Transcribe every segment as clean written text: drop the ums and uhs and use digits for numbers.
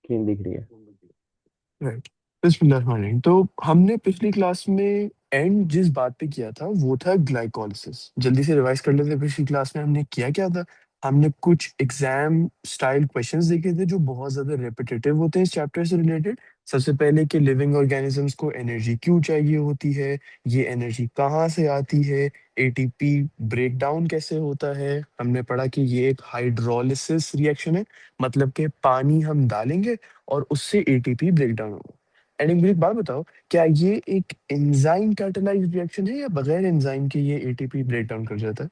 Screen दिख रही है। राइट। बिस्मिल्लाहिर्रहमानिर्रहीम। तो हमने पिछली क्लास में एंड जिस बात पे किया था वो था ग्लाइकोलिसिस। जल्दी से रिवाइज कर लेते हैं, पिछली क्लास में हमने किया क्या था। हमने कुछ एग्जाम स्टाइल क्वेश्चंस देखे थे जो बहुत ज्यादा रिपीटेटिव होते हैं इस चैप्टर से रिलेटेड। सबसे पहले कि लिविंग ऑर्गेनिजम्स को एनर्जी क्यों चाहिए होती है, ये एनर्जी कहाँ से आती है, एटीपी ब्रेक डाउन कैसे होता है। हमने पढ़ा कि ये एक हाइड्रोलिसिस रिएक्शन है, मतलब कि पानी हम डालेंगे और उससे एटीपी ब्रेक डाउन होगा। एंड मुझे एक बात बताओ, क्या ये एक एंजाइम कैटालाइज्ड रिएक्शन है या बगैर एंजाइम के ये एटीपी ब्रेक डाउन कर जाता है?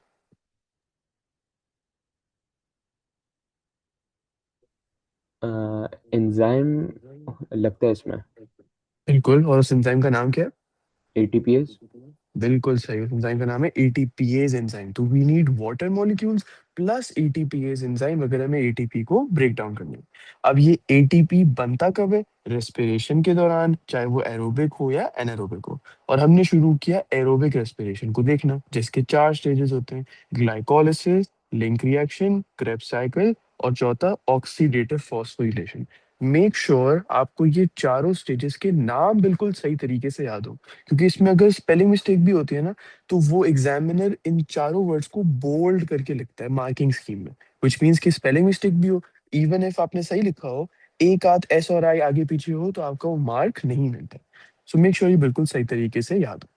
एंजाइम लगता है इसमें। बिल्कुल, और उस एंजाइम का नाम क्या है? एटीपीएस। बिल्कुल सही, उस एंजाइम का नाम है एटीपीएज एंजाइम। तो we need water molecules plus ATPase enzyme अगर हमें एटीपी को ब्रेक डाउन करना है। अब ये एटीपी बनता कब है? रेस्पिरेशन के दौरान, चाहे वो एरोबिक हो या एनारोबिक हो। और हमने शुरू किया एरोबिक रेस्पिरेशन को देखना, जिसके चार स्टेजेस होते हैं: glycolysis, link reaction, Krebs cycle, और चौथा ऑक्सीडेटिव फॉस्फोरिलेशन। मेक श्योर आपको ये चारों स्टेजेस के नाम बिल्कुल सही तरीके से याद हो, क्योंकि इसमें अगर स्पेलिंग मिस्टेक भी होती है ना, तो वो एग्जामिनर इन चारों वर्ड्स को बोल्ड करके लिखता है मार्किंग स्कीम में। विच मीन्स कि स्पेलिंग मिस्टेक भी हो, इवन इफ आपने सही लिखा हो, एक आध एस और आई आगे पीछे हो, तो आपका वो मार्क नहीं मिलता। सो मेक श्योर ये बिल्कुल सही तरीके से याद हो।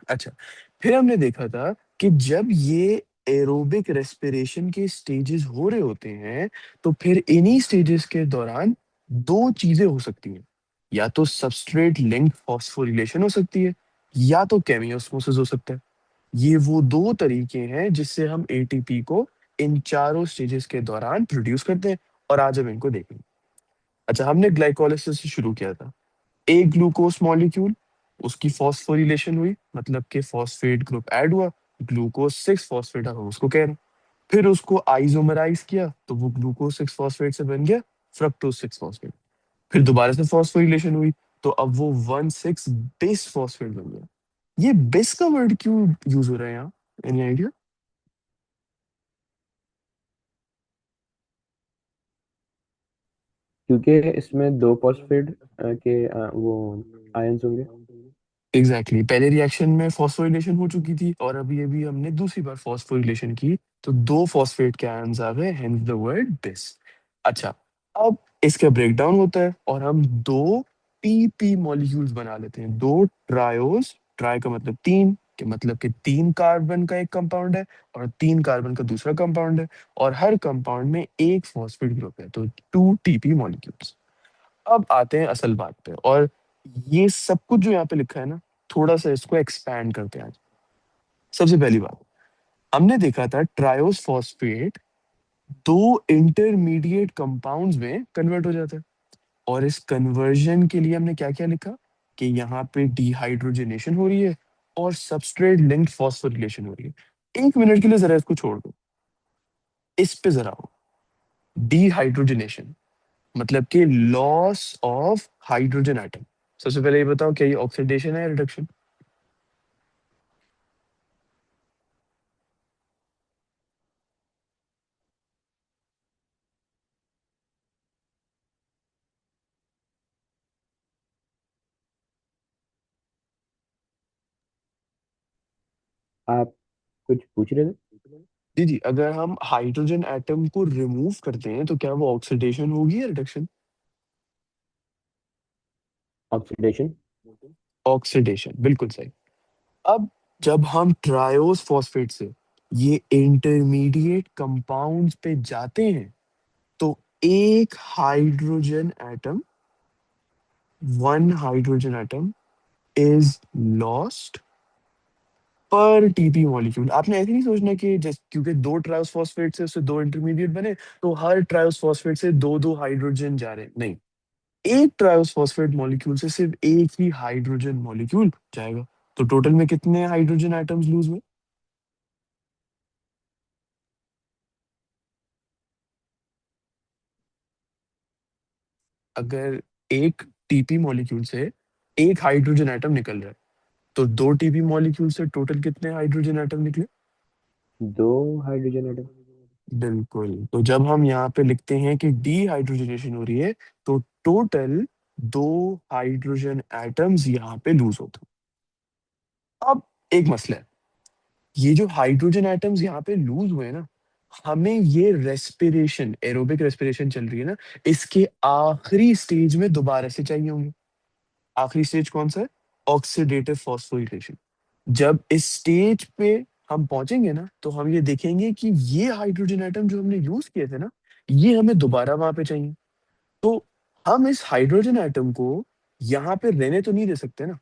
अच्छा, फिर हमने देखा था कि जब ये एरोबिक रेस्पिरेशन के स्टेजेस हो रहे होते हैं, तो फिर इन्हीं स्टेजेस के दौरान दो चीजें हो सकती हैं। या तो सबस्ट्रेट लिंक्ड फॉस्फोरिलेशन हो सकती है, या तो केमियोस्मोसिस हो सकता है। ये वो दो तरीके हैं जिससे हम एटीपी को इन चारों स्टेजेस के दौरान प्रोड्यूस करते हैं। और आज हम इनको देखेंगे। अच्छा, हमने ग्लाइकोलिसिस से शुरू किया था। एक ग्लूकोज मॉलिक्यूल, उसकी फॉस्फोरिलेशन हुई, मतलब कि फॉस्फेट ग्रुप ऐड हुआ, ग्लूकोज 6 फॉस्फेट हम उसको कह रहे हैं। फिर उसको आइसोमराइज किया तो वो ग्लूकोज 6 फॉस्फेट से बन गया फ्रक्टोज 6 फॉस्फेट। फिर दोबारा से फॉस्फोरिलेशन हुई, तो अब वो 1 6 बिस फॉस्फेट बन गया। ये बिस का वर्ड क्यों यूज हो रहा है यहाँ? Any idea? क्योंकि इसमें दो फॉस्फेट के वो आयंस होंगे। Exactly exactly. पहले रिएक्शन में फॉस्फोरिलेशन हो चुकी थी और अभी अभी हमने दूसरी बार फॉस्फोरिलेशन की, तो दो फॉस्फेट के आयंस आ गए, हेंस द वर्ड बिस। अच्छा, अब इसका ब्रेकडाउन होता है और हम दो पीपी मॉलिक्यूल्स बना लेते हैं, दो ट्रायोस। ट्राई का मतलब तीन, के मतलब कि तीन कार्बन का एक कंपाउंड है और तीन कार्बन का दूसरा कंपाउंड है, और हर कंपाउंड में एक फॉस्फेट ग्रुप है, तो टू टीपी मॉलिक्यूल्स। अब आते हैं असल बात पे, और ये सब कुछ जो यहाँ पे लिखा है ना, थोड़ा सा इसको एक्सपैंड करते हैं आज। सबसे पहली बात, हमने देखा था ट्रायोस फॉस्फेट दो इंटरमीडिएट कंपाउंड्स में कन्वर्ट हो जाता है। और इस कन्वर्जन के लिए हमने क्या क्या लिखा, कि यहाँ पे डिहाइड्रोजनेशन हो रही है और सबस्ट्रेट लिंक्ड फॉस्फोरिलेशन हो रही है। 1 मिनट के लिए जरा इसको छोड़ दो, इस पे जरा हो। डिहाइड्रोजनेशन मतलब कि लॉस ऑफ हाइड्रोजन एटम। सबसे पहले ये बताओ, क्या ये ऑक्सीडेशन है या रिडक्शन? आप कुछ पूछ रहे थे? जी जी, अगर हम हाइड्रोजन एटम को रिमूव करते हैं तो क्या वो ऑक्सीडेशन होगी या रिडक्शन? ऑक्सीडेशन। ऑक्सीडेशन, बिल्कुल सही। अब जब हम ट्रायोस फॉस्फेट से ये इंटरमीडिएट कंपाउंड्स पे जाते हैं, तो एक hydrogen atom, one hydrogen atom is lost पर टीपी मॉलिक्यूल। आपने ऐसे नहीं सोचना कि जैसे क्योंकि दो ट्रायोस फॉस्फेट से उससे दो इंटरमीडिएट बने, तो हर ट्रायोस फॉस्फेट से दो दो हाइड्रोजन जा रहे हैं, नहीं। एक ट्रायोस फॉस्फेट मॉलिक्यूल से सिर्फ एक ही हाइड्रोजन मॉलिक्यूल जाएगा। तो टोटल में कितने हाइड्रोजन एटम्स लूज हुए? अगर एक टीपी मॉलिक्यूल से एक हाइड्रोजन एटम निकल रहा है, तो दो टीपी मॉलिक्यूल से टोटल कितने हाइड्रोजन एटम निकले? दो हाइड्रोजन एटम। बिल्कुल, तो जब हम यहाँ पे लिखते हैं कि डीहाइड्रोजनेशन हो रही है, तो टोटल 2 हाइड्रोजन एटम्स यहाँ पे लूज होते हैं। अब एक मसला है, ये जो हाइड्रोजन एटम्स यहाँ पे लूज हुए हैं ना, हमें ये रेस्पिरेशन, एरोबिक रेस्पिरेशन चल रही है ना, इसके आखिरी स्टेज में दोबारा से चाहिए होंगे। आखिरी स्टेज कौन सा है? Oxidative phosphorylation. जब इस स्टेज पे हम पहुंचेंगे ना, तो हम ये देखेंगे कि ये हाइड्रोजन एटम जो हमने यूज किए थे ना, ये हमें दोबारा वहां पे चाहिए। तो हम इस हाइड्रोजन एटम को यहाँ पे रहने तो नहीं दे सकते ना।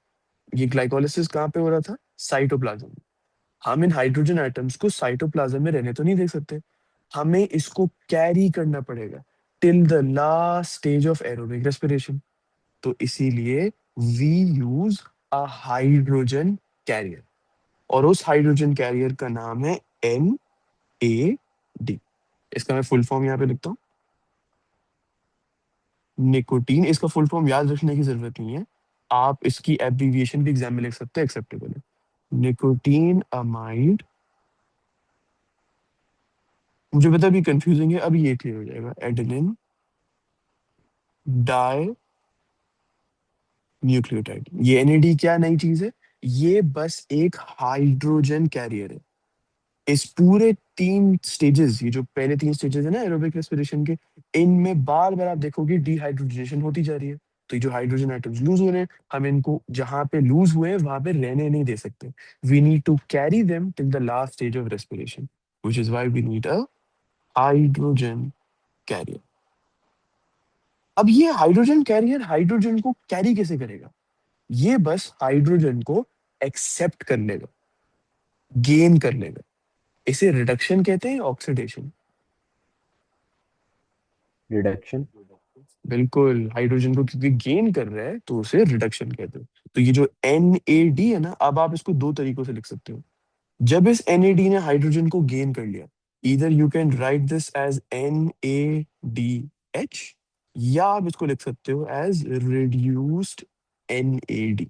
ये ग्लाइकोलिसिस कहाँ पे हो रहा था? साइटोप्लाज्म में। हम इन हाइड्रोजन एटम्स को साइटोप्लाज्म में रहने तो नहीं दे सकते, हमें इसको कैरी करना पड़ेगा till the last stage of aerobic respiration. तो इसीलिए we use a hydrogen carrier, और उस हाइड्रोजन कैरियर का नाम है NAD। इसका मैं फुल फॉर्म यहाँ पे लिखता हूँ, निकोटीन। इसका फुल फॉर्म याद रखने की जरूरत नहीं है, आप इसकी एब्रीविएशन भी एग्जाम में लिख सकते हैं, एक्सेप्टेबल है। Nicotine amide. मुझे पता है अभी कंफ्यूजिंग है, अभी ये क्लियर हो जाएगा। Adenine di nucleotide. ये NAD क्या नई चीज है? ये बस एक हाइड्रोजन कैरियर है। इस पूरे 3 स्टेजेस, ये जो पहले 3 स्टेजेस है ना एरोबिक रेस्पिरेशन के, इनमें बार बार आप देखोगे डिहाइड्रोजनेशन होती जा रही है। तो ये जो हाइड्रोजन एटम्स लूज हो रहे हैं, हम इनको जहां पे लूज हुए हैं वहां पे रहने नहीं दे सकते। We need to carry them till the last stage of respiration, which is why we need a hydrogen carrier. अब ये हाइड्रोजन कैरियर हाइड्रोजन को कैरी कैसे करेगा? ये बस हाइड्रोजन को एक्सेप्ट कर लेगा, गेन कर लेगा। इसे रिडक्शन कहते हैं, ऑक्सीडेशन। रिडक्शन। बिल्कुल, हाइड्रोजन को क्योंकि गेन कर रहा है तो उसे रिडक्शन कहते हैं। तो ये जो NAD है ना, अब आप इसको 2 तरीकों से लिख सकते हो। जब इस NAD ने हाइड्रोजन को गेन कर लिया, इधर you can write this as NADH, या आप इसको लिख सकते हो एज रिड्यूस्ड NAD।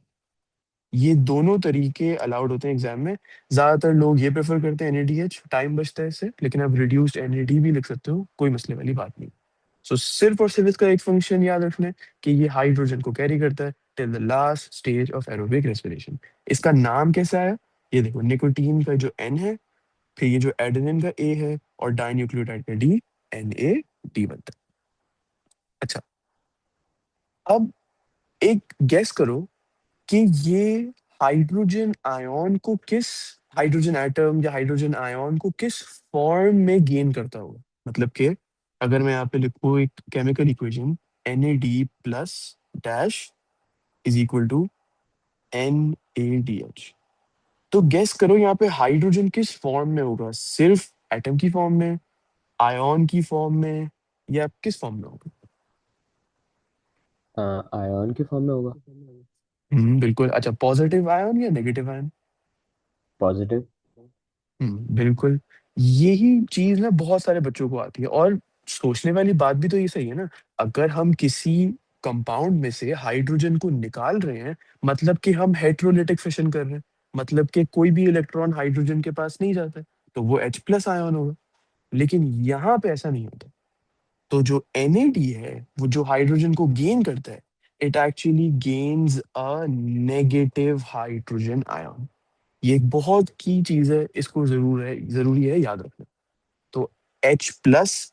ये दोनों तरीके अलाउड होते हैं एग्जाम में। ज्यादातर लोग ये प्रेफर करते हैं NADH, टाइम बचता है इससे, लेकिन आप रिड्यूस्ड NAD भी लिख सकते हो, कोई मसले वाली बात नहीं। सो सिर्फ और सिर्फ इसका एक फंक्शन याद रखना है कि ये हाइड्रोजन को कैरी करता है till the last stage of aerobic respiration. इसका नाम कैसा है? ये देखो, निकोटीन का जो N है, फिर ये जो एडेनिन का A है, और डाइन्यूक्लियोटाइड का D, NAD बनता है। अच्छा, अब एक गेस करो कि ये हाइड्रोजन आयन को किस, हाइड्रोजन एटम या हाइड्रोजन आयन को किस फॉर्म में गेन करता होगा। मतलब कि अगर मैं यहाँ पे लिखूँ एक chemical equation, NAD plus dash is equal to NADH, तो गेस करो यहाँ पे हाइड्रोजन किस फॉर्म में होगा? सिर्फ एटम की फॉर्म में, आयन की फॉर्म में, या किस फॉर्म में होगा? आयन की फॉर्म में होगा। बिल्कुल। अच्छा, पॉजिटिव आयन या नेगेटिव आयन? पॉजिटिव। बिल्कुल। यही चीज ना बहुत सारे बच्चों को आती है, और सोचने वाली बात भी तो ये सही है ना। अगर हम किसी कंपाउंड में से हाइड्रोजन को निकाल रहे हैं, मतलब कि हम हेटेरोलिटिक फिशन कर रहे हैं, मतलब कि कोई भी इलेक्ट्रॉन हाइड्रोजन के पास नहीं जाता है, तो वो H+ आयन होगा। लेकिन यहाँ पे ऐसा नहीं होता। तो जो NAD है, वो जो हाइड्रोजन को गेन करता है, it actually gains a negative hydrogen ion. ये एक बहुत की चीज है, इसको जरूरी है याद रखना। तो H+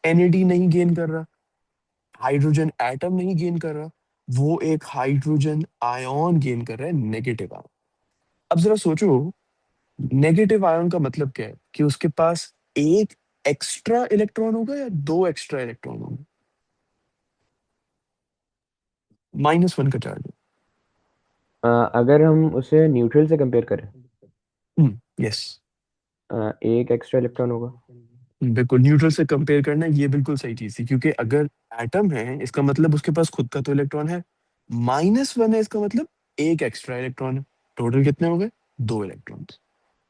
NAD नहीं गेन कर रहा, हाइड्रोजन एटम नहीं गेन कर रहा, वो एक हाइड्रोजन आयन गेन कर रहा है, नेगेटिव आयन। अब जरा सोचो, नेगेटिव आयन का मतलब क्या है? कि उसके पास एक एक्स्ट्रा इलेक्ट्रॉन होगा या 2 एक्स्ट्रा इलेक्ट्रॉन होंगे? -1 का चार्ज है। अगर हम उसे न्यूट्रल से कंपेयर करें, यस। एक एक्स्ट्रा इलेक्ट्रॉन होगा। बिल्कुल, न्यूट्रल से कंपेयर करना ये बिल्कुल सही चीज थी, क्योंकि अगर एटम है इसका मतलब उसके पास खुद का तो इलेक्ट्रॉन है, -1 है इसका मतलब एक एक्स्ट्रा इलेक्ट्रॉन है। टोटल कितने हो गए? 2 इलेक्ट्रॉन।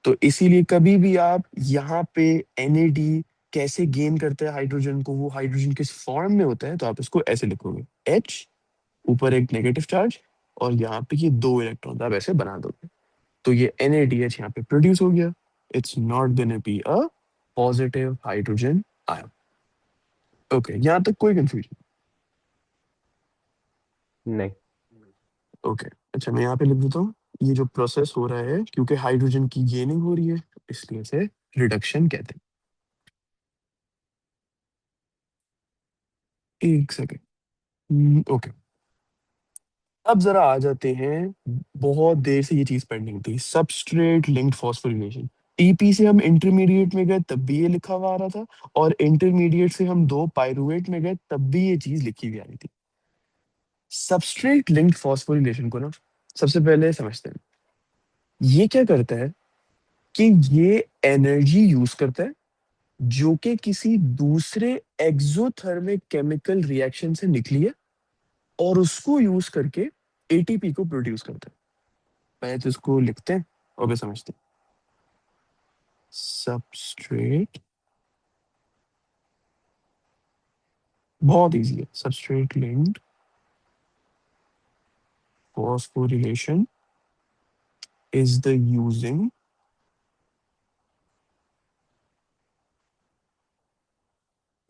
तो इसीलिए कभी भी आप यहाँ पे NAD कैसे गेन करते हैं हाइड्रोजन को, वो हाइड्रोजन किस फॉर्म में होता है, तो आप इसको ऐसे लिखोगे, H, ऊपर एक नेगेटिव चार्ज, और यहाँ पे ये 2 इलेक्ट्रॉन आप ऐसे बना दोगे। तो ये NADH यहाँ पे प्रोड्यूस हो गया। It's not gonna be a positive hydrogen आया। ओके, यहाँ तक कोई कंफ्यूजन? नहीं। ओके, अच्छा मैं यहाँ पे लिख देता हूँ, ये जो प्रोसेस हो रहा है क्योंकि हाइड्रोजन की गेनिंग हो रही है, इसलिए इसे रिडक्शन कहते हैं। एक सेकेंड। ओके, अब जरा आ जाते हैं, बहुत देर से ये चीज पेंडिंग थी, सबस्ट्रेट लिंक्ड फॉस्फोरिलेशन। टीपी से हम इंटरमीडिएट में गए तब भी ये लिखा हुआ आ रहा था, और इंटरमीडिएट से हम दो पाइरुवेट में गए तब भी ये चीज लिखी हुई आ रही थी। सबस्ट्रेट लिंक्ड फॉस्फोरिलेशन को ना सबसे पहले समझते हैं। ये क्या करता है कि ये एनर्जी यूज करता है जो कि किसी दूसरे एक्सोथर्मिक केमिकल रिएक्शन से निकली है, और उसको यूज करके एटीपी को प्रोड्यूस करता है। पहले तो इसको लिखते हैं और फिर समझते हैं। सबस्ट्रेट, बहुत इजी है, substrate linked phosphorylation is the using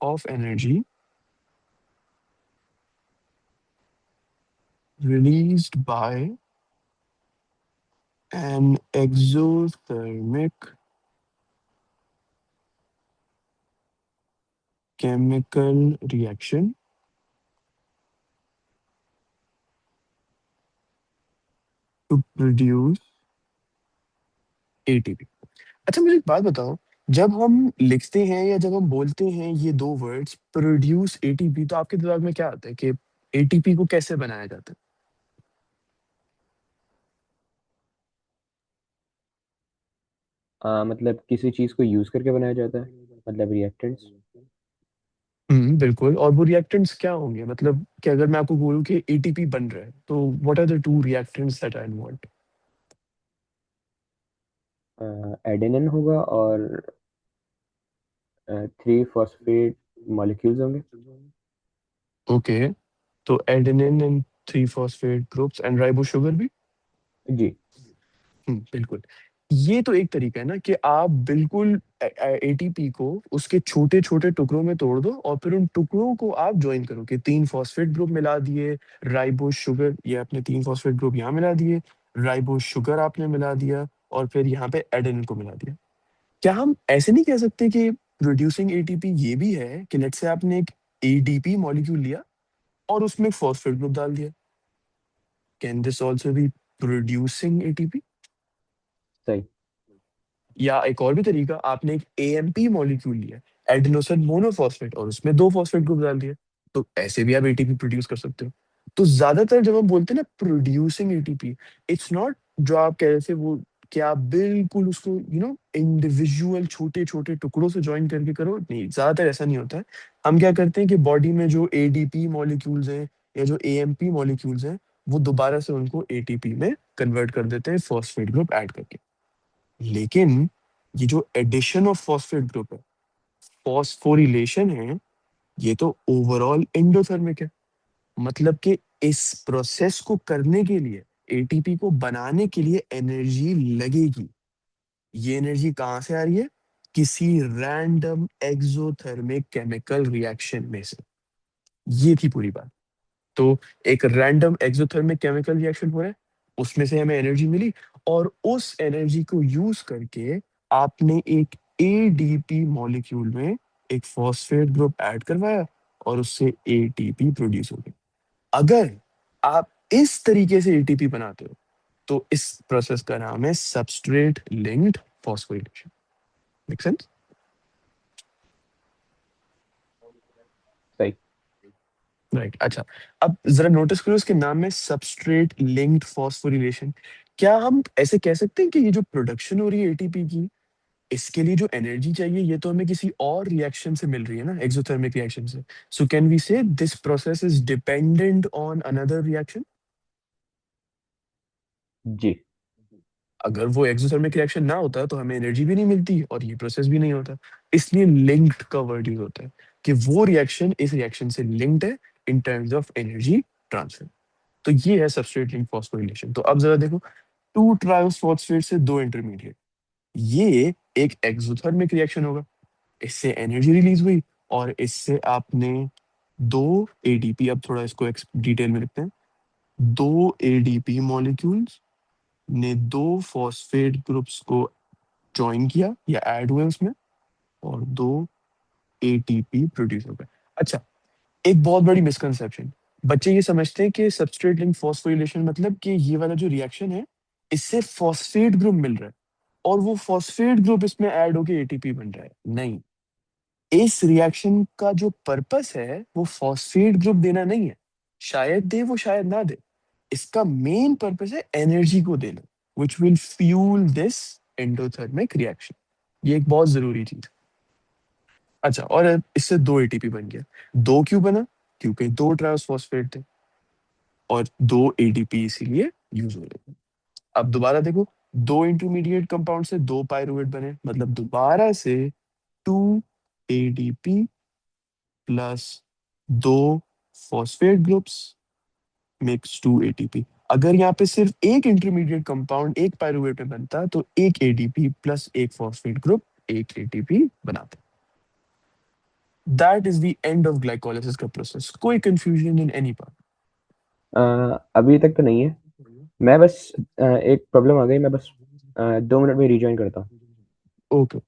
of energy released by an exothermic chemical reaction to produce ATP. अच्छा मुझे एक बात बताओ, जब हम लिखते हैं या जब हम बोलते हैं ये दो वर्ड्स प्रोड्यूस एटीपी, तो आपके दिमाग में क्या आता है कि एटीपी को कैसे बनाया जाता मतलब किसी चीज को यूज करके बनाया जाता है, मतलब रिएक्टेंट्स। है? बिल्कुल, और वो रिएक्टेंट्स क्या होंगे, मतलब कि अगर मैं आपको बोलूं कि एटीपी बन रहा है तो what are the two reactants that are involved? Adenine होगा और 3 फॉस्फेट मॉलिक्यूल्स होंगे। ओके, तो adenine and three phosphate groups and ribo sugar भी। जी। बिल्कुल। ये तो एक तरीका है ना कि आप बिल्कुल एटीपी को उसके छोटे छोटे टुकड़ों में तोड़ दो और फिर उन टुकड़ों को आप ज्वाइन करो कि तीन फॉस्फेट ग्रुप मिला दिए, राइबोस शुगर, ये आपने तीन फॉस्फेट ग्रुप यहाँ मिला दिए, राइबोस शुगर आपने मिला दिया, और फिर यहाँ पे एडेनिन को मिला दिया। क्या हम ऐसे नहीं कह सकते कि प्रोड्यूसिंग एटीपी ये भी है कि लेट्स से आपने एक एडीपी मॉलिक्यूल लिया और उसमें एक फॉस्फेट ग्रुप डाल दिया? Can this also be producing ATP? सही। या एक और भी तरीका, आपने एक एएमपी मॉलिक्यूल लिया, एडेनोसिन मोनोफॉस्फेट, और उसमें दो फॉस्फेट ग्रुप डाल दिए, तो ऐसे भी आप एटीपी प्रोड्यूस कर सकते हो। तो ज्यादातर जब हम बोलते हैं ना प्रोड्यूसिंग एटीपी, इट्स नॉट जो आप कह रहे थे वो कि आप बिल्कुल उसको इंडिविजुअल छोटे छोटे टुकड़ों से ज्वाइन करके करो, नहीं, ज्यादातर ऐसा नहीं होता है। हम क्या करते हैं कि बॉडी में जो एडीपी मॉलिक्यूल्स हैं या जो एएमपी मॉलिक्यूल्स हैं, वो दोबारा से उनको एटीपी में कन्वर्ट कर देते हैं फॉस्फेट ग्रुप ऐड करके। लेकिन ये जो एडिशन ऑफ फॉस्फेट ग्रुप है, फॉस्फोरिलेशन है, ये तो ओवरऑल एंडोथर्मिक है। मतलब कि इस प्रोसेस को करने के लिए, एटीपी को बनाने के लिए एनर्जी लगेगी। ये एनर्जी कहाँ से आ रही है? किसी रैंडम एक्सोथर्मिक केमिकल रिएक्शन में से। ये थी पूरी बात। तो एक रैंडम एक्सोथर्मिक केमिकल रिएक्शन हो रहा है, उसमें से हमें एनर्जी मिली, और उस एनर्जी को यूज करके आपने एक एडीपी मॉलिक्यूल में एक फॉस्फेट ग्रुप ऐड करवाया, और उससे एटीपी प्रोड्यूस हो गई। अगर आप इस तरीके से एटीपी बनाते हो तो इस प्रोसेस का नाम है substrate linked phosphorylation. Make sense? सही। राइट, अच्छा। अब जरा नोटिस करो, इसके नाम में सबस्ट्रेट लिंक्ड फॉस्फोरिलेशन। क्या हम ऐसे कह सकते हैं कि ये जो प्रोडक्शन हो रही है एटीपी की, इसके लिए जो एनर्जी चाहिए ये तो हमें किसी और रिएक्शन से मिल रही है ना, एक्सोथर्मिक रिएक्शन से? So can we say this process is dependent on another reaction? जी। अगर वो एक्सोथर्मिक रिएक्शन ना होता तो हमें एनर्जी भी नहीं मिलती और ये प्रोसेस भी नहीं होता। इसलिए लिंक्ड का वर्ड यूज होता है कि वो रिएक्शन इस रिएक्शन से लिंक्ड है in terms of energy transfer. तो ये है सबस्ट्रेट लिंक फॉस्फोरिलेशन। तो अब जरा देखो, टू ट्रायोस फॉस्फेट से दो इंटरमीडिएट, ये एक एक्सोथर्मिक रिएक्शन होगा। इससे एनर्जी रिलीज हुई, और इससे आपने दो एडीपी, अब थोड़ा इसको डिटेल में लिखते हैं, दो एडीपी मॉलिक्यूल्स ने दो फॉस्फेट ग्रुप्स को ज्वाइन किया या ऐड हुए उसमें, और दो एटीपी प्रोड्यूस हो गए। अच्छा, एक बहुत बड़ी मिसकंसेप्शन, बच्चे ये समझते हैं कि सबस्ट्रेट लिंक फॉस्फोरिलेशन मतलब कि ये वाला जो रिएक्शन है, इससे फॉस्फेट ग्रुप मिल रहा है और वो फॉस्फेट ग्रुप इसमें ऐड होके एटीपी बन रहा है। नहीं, इस रिएक्शन का जो पर्पस है वो फॉस्फेट ग्रुप देना नहीं है। शायद दे, वो शायद ना दे। इसका मेन पर्पस है एनर्जी को देना, which will fuel this endothermic reaction. ये एक बहुत जरूरी चीज। अच्छा, और अब इससे दो एटीपी बन गया। दो क्यों बना? क्योंकि दो ट्रांस फॉस्फेट थे और दो एडीपी इसीलिए यूज हो रहे थे। अब दोबारा देखो, दो इंटरमीडिएट कंपाउंड से दो पायरुवेट बने, मतलब दोबारा से टू एडीपी प्लस दो phosphate groups makes two ATP. अगर यहाँ पे सिर्फ एक इंटरमीडिएट कंपाउंड एक पायरुवेट में बनता तो एक एडीपी प्लस एक फॉस्फेट ग्रुप एक एटीपी बनाते। That is the end of glycolysis का प्रोसेस। कोई कंफ्यूजन इन एनी पार्ट? अभी तक तो नहीं है। मैं बस एक प्रॉब्लम आ गई, मैं बस 2 मिनट में रिजॉइन करता हूँ। ओके।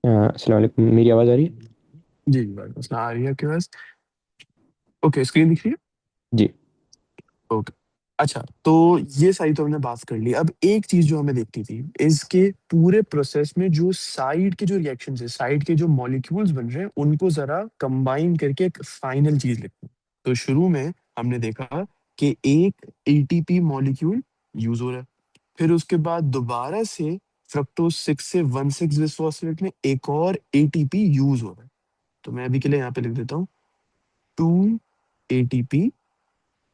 अस्सलाम वालेकुम, मेरी आवाज़ आ रही है? जी बस आ रही है आपके पास? ओके, स्क्रीन दिख रही है? जी। ओके। अच्छा, तो ये सारी तो हमने बात कर ली। अब एक चीज जो हमें देखनी थी, इसके पूरे प्रोसेस में जो साइड के जो रिएक्शंस है, साइड के जो मॉलिक्यूल्स बन रहे हैं, उनको जरा कंबाइन करके एक फाइनल चीज लिखते हैं। तो शुरू में हमने देखा कि एक एटीपी मॉलिक्यूल यूज हो रहा है, फिर उसके बाद दोबारा से फ्रक्टोज 6 से 1,6 बिस्फोस्फेट में एक और एटीपी यूज हो रहा है। तो मैं अभी के लिए यहाँ पे लिख देता हूँ 2 एटीपी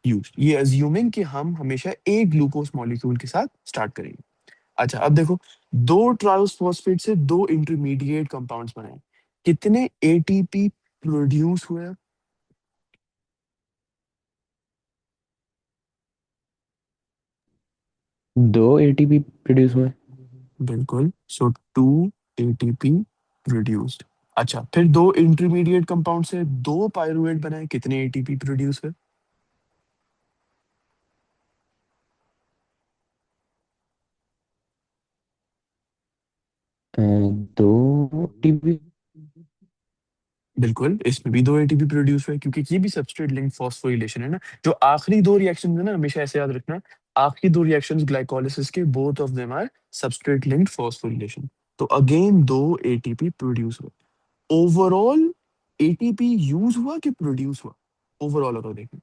यूज, ये अज्यूमिंग कि हम हमेशा एक ग्लूकोज मॉलिक्यूल के साथ स्टार्ट करेंगे। अच्छा अब देखो, दो ट्रायोस फॉस्फेट से दो इंटरमीडिएट कंपाउंड्स बनाए, कितने एटीपी प्रोड्यूस हुए? दो एटीपी प्रोड्यूस हुए। बिल्कुल, सो टू एटीपी प्रोड्यूस्ड। अच्छा फिर दो इंटरमीडिएट कंपाउंड से दो पायरुवेट बनाए, कितने एटीपी प्रोड्यूस हुए? अ, दो एटीपी। बिल्कुल, इसमें भी दो एटीपी प्रोड्यूस हुए, क्योंकि ये भी सबस्ट्रेट लिंक्ड फॉस्फोरिलेशन है ना। जो आखिरी दो रिएक्शंस है ना, हमेशा ऐसे याद रखना, आखिरी दो रिएक्शंस ग्लाइकोलिसिस के, both of them are substrate linked phosphorylation. तो अगेन दो एटीपी प्रोड्यूस हुए। ओवरऑल एटीपी यूज हुआ कि प्रोड्यूस हुआ? ओवरऑल अगर देखें,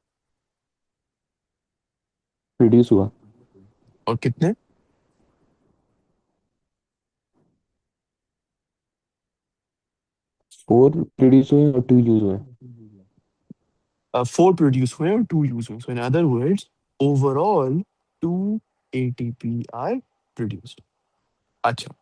प्रोड्यूस हुआ। और कितने? 4 प्रोड्यूस हुए और 2 यूज हुए। फोर प्रोड्यूस हुए और टू यूज हुए, so in other words overall two ATP are produced. अच्छा,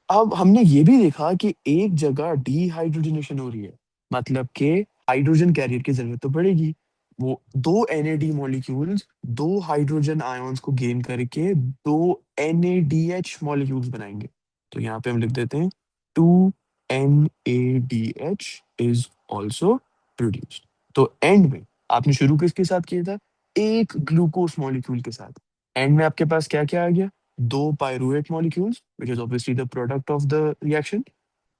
अब हमने ये भी देखा कि एक जगह डीहाइड्रोजनेशन हो रही है, मतलब कि हाइड्रोजन कैरियर की जरूरत तो पड़ेगी। वो दो एनएडी मॉलिक्यूल्स दो हाइड्रोजन आयंस को गेन करके दो एनएडीएच मॉलिक्यूल्स बनाएंगे। तो यहाँ पे हम लिख देते हैं two NADH is also produced. तो एंड में आपने शुरू किसके साथ किया था? एक ग्लूकोज मॉलिक्यूल के साथ। एंड में आपके पास क्या क्या आ गया? दो pyruvate molecules which is obviously the product of the reaction,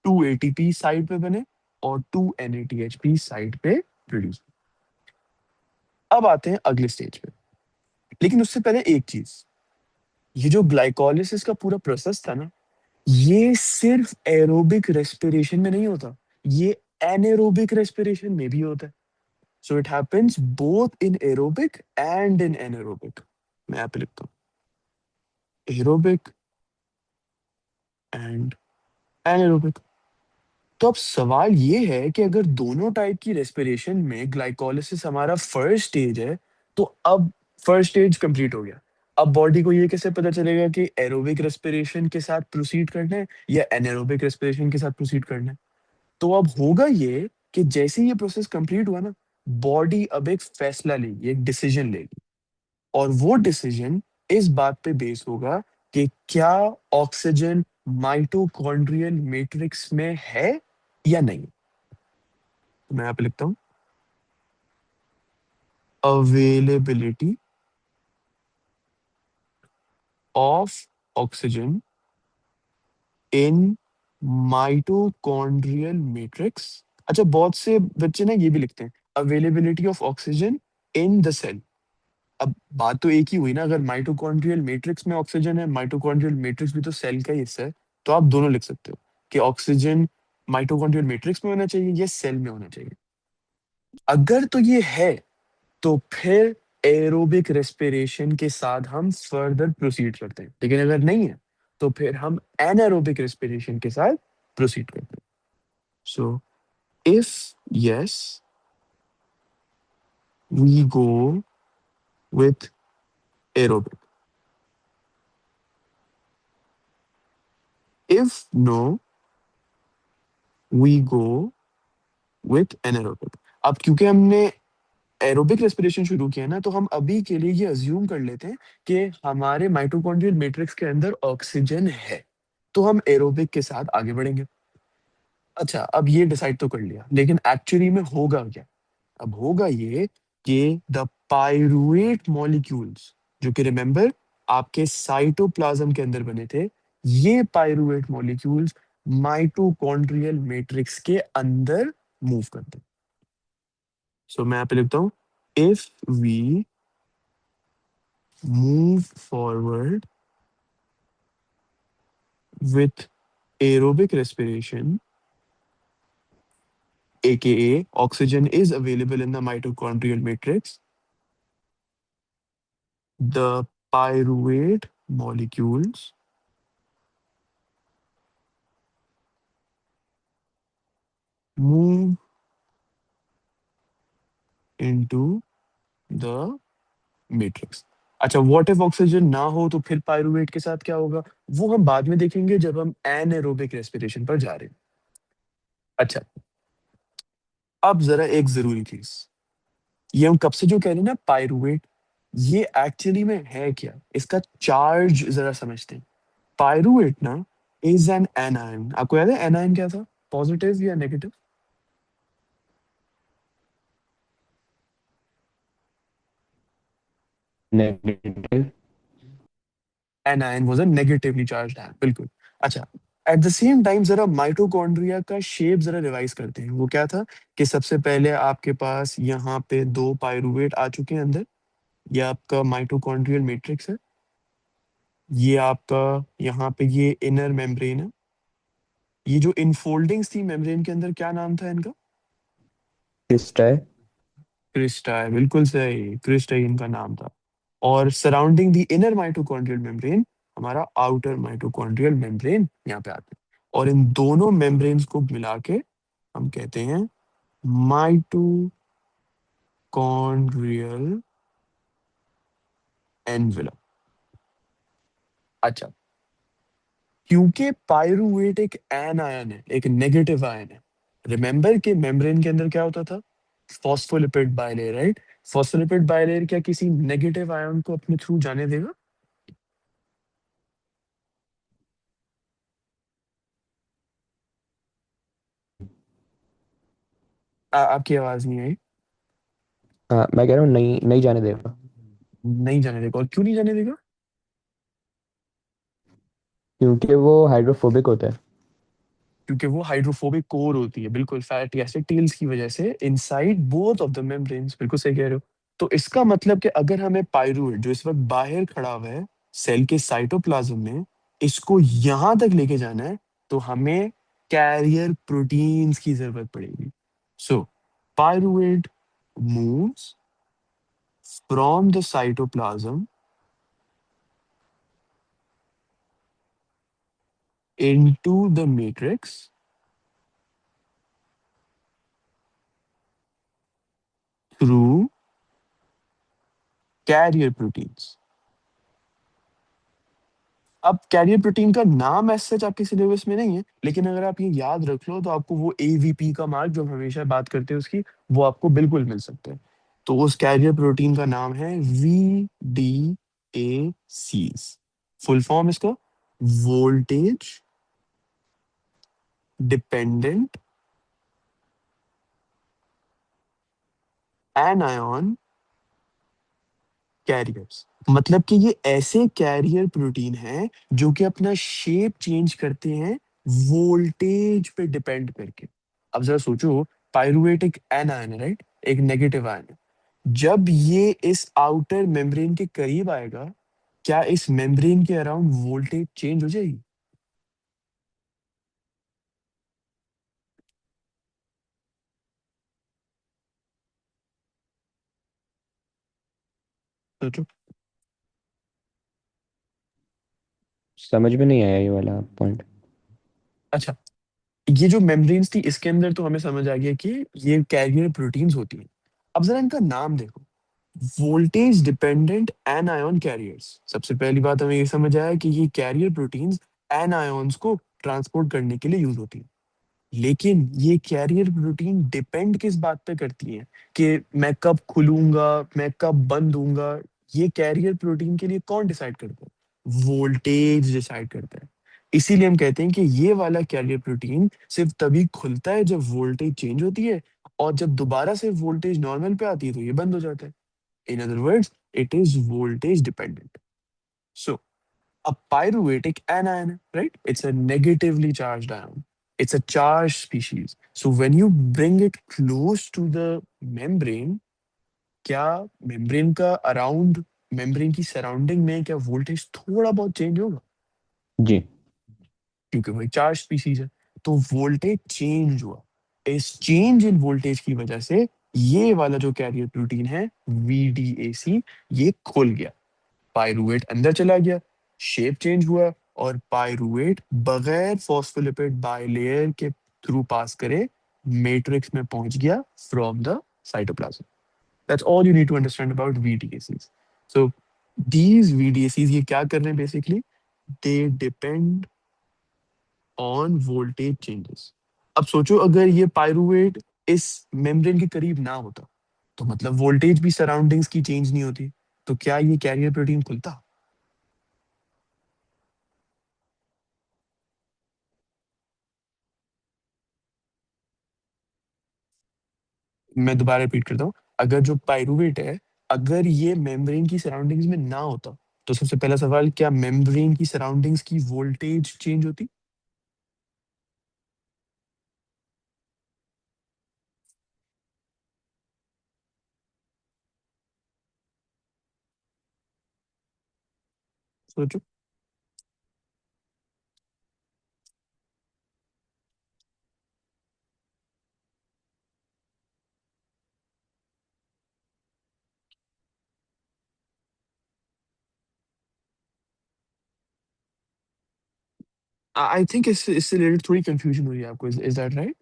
two ATP side पे बने और टू एनएटीएचपी साइड पे प्रोड्यूस। अब आते हैं अगले स्टेज पे, लेकिन उससे पहले एक चीज, ये जो ग्लाइकोलिसिस का पूरा प्रोसेस था ना, ये सिर्फ एरोबिक रेस्पिरेशन में नहीं होता, ये एनारोबिक रेस्पिरेशन में भी होता है। So it happens both in aerobic and in anaerobic. मैं यहाँ पे लिखता हूँ एरोबिक एंड एनारोबिक। तो अब सवाल ये है कि अगर दोनों टाइप की रेस्पिरेशन में ग्लाइकोलिसिस हमारा फर्स्ट स्टेज है, तो अब फर्स्ट स्टेज कंप्लीट हो गया। अब बॉडी को ये कैसे पता चलेगा कि एरोबिक रेस्पिरेशन के साथ प्रोसीड करना है या एनारोबिक रेस्पिरेशन के साथ प्रोसीड करना है? तो अब होगा ये कि जैसे ही ये प्रोसेस कंप्लीट हुआ ना, बॉडी अब एक फैसला लेगी, एक डिसीजन लेगी। और वो डिसीजन इस बात पे बेस होगा कि क्या ऑक्सीजन माइटोकॉन्ड्रियल मैट्रिक्स में है या नहीं। तो मैं यहाँ पे लिखता हूँ availability of oxygen in mitochondrial matrix. अच्छा, बहुत से बच्चे ना ये भी लिखते हैं availability of oxygen in the cell. अब बात तो एक ही हुई ना, अगर माइटोकॉन्ड्रियल मैट्रिक्स में ऑक्सीजन है, माइटोकॉन्ड्रियल मैट्रिक्स भी तो सेल का ही हिस्सा है, तो आप दोनों लिख सकते हो कि ऑक्सीजन माइटोकॉन्ड्रियल मैट्रिक्स में होना चाहिए या सेल में होना चाहिए। अगर तो ये है, तो फिर एरोबिक रेस्पिरेशन के साथ हम फर्दर प्रोसीड करते हैं, लेकिन अगर नहीं है, तो फिर हम एनारोबिक रेस्पिरेशन के साथ प्रोसीड करते हैं। So if yes, we go with aerobic, if no, we go with anaerobic. अब क्योंकि हमने एरोबिक रेस्पिरेशन शुरू किया ना, तो हम अभी के लिए ये अज्यूम कर लेते हैं कि हमारे माइटोकॉन्ड्रियल मैट्रिक्स के अंदर ऑक्सीजन है, तो हम एरोबिक के साथ आगे बढ़ेंगे। अच्छा, अब ये डिसाइड तो कर लिया, लेकिन एक्चुअली में होगा क्या? अब होगा ये कि द पाइरुवेट मॉलिक्यूल्स, जो कि रिमेंबर आपके साइटोप्लाज्म के अंदर बने थे, ये पाइरुवेट मॉलिक्यूल्स माइटोकॉन्ड्रियल मैट्रिक्स के अंदर मूव करते हैं। सो मैं यहाँ पे लिखता हूँ if we move forward with aerobic respiration, aka oxygen is available in the mitochondrial matrix, the pyruvate molecules move into the matrix. अच्छा, व्हाट इफ ऑक्सीजन ना हो तो फिर पायरुवेट के साथ क्या होगा, वो हम बाद में देखेंगे जब हम एनाएरोबिक रेस्पिरेशन पर जा रहे हैं। अच्छा, अब जरा एक जरूरी चीज, ये हम कब से जो कह रहे हैं ना पायरुवेट, ये एक्चुअली में है क्या, इसका चार्ज जरा समझते हैं। पायरुवेट ना इज एन एनायन। आपको याद है एनायन क्या था, पॉजिटिव या negative? Negative. Anion was a negatively charged ion, बिल्कुल। अच्छा, एट द सेम टाइम जरा माइटोकॉन्ड्रिया का शेप जरा रिवाइज करते हैं। वो क्या था कि सबसे पहले आपके पास यहाँ पे दो पायरुवेट आ चुके हैं अंदर, ये आपका माइटोकॉन्ड्रियल मैट्रिक्स है। ये आपका यहाँ पे ये इनर मेम्ब्रेन है। ये जो इनफोल्डिंग्स थी मेम्ब्रेन के अंदर, क्या नाम था इनका? सिस्टाई। क्रिस्टा है, बिल्कुल सही, क्रिस्टा ही इनका नाम था। और surrounding the inner mitochondrial membrane हमारा आउटर माइटोकॉन्ड्रियल मेम्ब्रेन यहाँ पे आते हैं। और इन दोनों मेम्ब्रेन्स को मिला के हम कहते हैं माइटोकॉन्ड्रियल एनवेलप। अच्छा, क्योंकि पायरुवेट एक एन आयन है, एक नेगेटिव आयन है, रिमेंबर कि मेम्ब्रेन के अंदर क्या होता था, phospholipid bilayer, right? Phospholipid bilayer क्या किसी नेगेटिव आयन को अपने थ्रू जाने देगा? आपकी आवाज नहीं आई। मैं कह रहा हूँ नहीं, नहीं जाने देगा। नहीं जाने देगा, और क्यों नहीं जाने देगा? क्योंकि वो हाइड्रोफोबिक होता है। क्योंकि वो हाइड्रोफोबिक कोर होती है, बिल्कुल, फैटी एसिड टेल्स की वजह से inside both of the membranes, बिल्कुल सही कह रहे हो। तो इसका मतलब कि अगर हमें पायरुवेट जो इस वक्त बाहर खड़ा हुआ है सेल के साइटोप्लाज्म में, इसको यहां तक लेके जाना है, तो हमें कैरियर प्रोटीन्स की जरूरत पड़ेगी। So pyruvate moves from the cytoplasm into the matrix through carrier proteins. अब कैरियर प्रोटीन का नाम एज सच आपके सिलेबस में नहीं है, लेकिन अगर आप ये याद रख लो तो आपको वो एवीपी का मार्क जो हम हमेशा बात करते हैं उसकी, वो आपको बिल्कुल मिल सकता है। तो उस कैरियर प्रोटीन का नाम है VDAC। फुल फॉर्म इसका वोल्टेज डिपेंडेंट एनायन कैरियर्स। मतलब कि ये ऐसे कैरियर प्रोटीन हैं जो कि अपना शेप चेंज करते हैं वोल्टेज पे डिपेंड करके। अब जरा सोचो, पायरुवेट एक एनायन है, राइट, एक नेगेटिव आयन है। जब ये इस आउटर मेम्ब्रेन के करीब आएगा, क्या इस मेम्ब्रेन के अराउंड वोल्टेज चेंज हो जाएगी? सोचो। समझ में नहीं आया ये वाला पॉइंट। अच्छा, ये जो मेम्ब्रेन्स थी इसके अंदर तो हमें समझ आ गया कि ये कैरियर प्रोटीन्स होती हैं। अब जरा इनका नाम देखो, वोल्टेज डिपेंडेंट एनायन कैरियर्स। सबसे पहली बात हमें ये समझ आया कि ये कैरियर प्रोटीन्स एनायंस को ट्रांसपोर्ट करने के लिए यूज होती हैं। लेकिन ये कैरियर प्रोटीन डिपेंड किस बात पे करती है कि मैं कब खुलूंगा, मैं कब बंद होऊंगा? ये कैरियर प्रोटीन के लिए कौन डिसाइड करता है? वोल्टेज डिसाइड करता है। इसीलिए हम कहते हैं कि ये वाला कैरियर प्रोटीन सिर्फ तभी खुलता है जब वोल्टेज चेंज होती है, और जब दोबारा से वोल्टेज नॉर्मल पे आती है तो ये बंद हो जाता है। In other words, it is voltage dependent. So, a pyruvatic anion, right? It's a negatively charged ion. It's a charged species. So when you bring it close to the membrane, क्या membrane का around, membrane की surrounding में क्या voltage थोड़ा बहुत change होगा? जी। क्योंकि वो एक चार्ज स्पीसीज है। तो वोल्टेज चेंज हुआ, इस चेंज इन वोल्टेज की वजह से ये वाला जो कैरियर प्रोटीन है VDAC, ये खुल गया, पायरुवेट अंदर चला गया, शेप चेंज हुआ, और पायरुवेट बगैर फॉस्फोलिपिड बाइलेयर के थ्रू पास करे मैट्रिक्स में पहुंच गया from the cytoplasm. That's all you need to understand about VDACs. So these VDACs ये क्या कर रहे हैं basically? They depend on voltage changes. अब सोचो अगर ये पायरुवेट इस मेम्ब्रेन के करीब ना होता तो मतलब वोल्टेज भी सराउंडिंग्स की चेंज नहीं होती, तो क्या ये कैरियर प्रोटीन खुलता? मैं दोबारा रिपीट करता हूँ, अगर जो पायरुवेट है, अगर ये मेम्ब्रेन की सराउंडिंग्स में ना होता तो सबसे पहला सवाल, क्या मेम्ब्रेन की सराउंडिंग्स की वोल्टेज चेंज होती? सोचो। आई थिंक इससे रिलेटेड थोड़ी कंफ्यूजन हो रही है आपको, इज दैट राइट?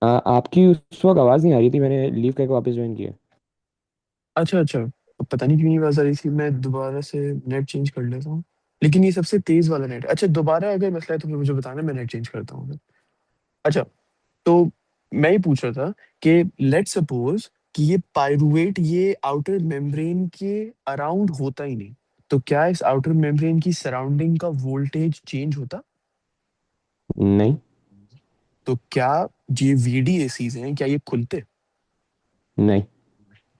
आपकी उस वक्त आवाज़ नहीं आ रही थी, मैंने लीव करके वापस ज्वाइन किया। अच्छा अच्छा, अब पता नहीं क्यों नहीं आवाज आ रही थी, मैं दोबारा से नेट चेंज कर लेता हूँ। लेकिन ये सबसे तेज वाला नेट, अच्छा दोबारा अगर मसला है तो फिर मुझे बताना, मैं नेट चेंज करता हूँ फिर। अच्छा, तो मैं ये पूछ रहा था कि लेट्स सपोज कि ये पाइरुवेट ये आउटर मेम्ब्रेन के अराउंड होता ही नहीं, तो क्या इस आउटर मेम्ब्रेन की सराउंडिंग का वोल्टेज चेंज होता? नहीं। तो क्या ये VDACs हैं, क्या ये खुलते? नहीं।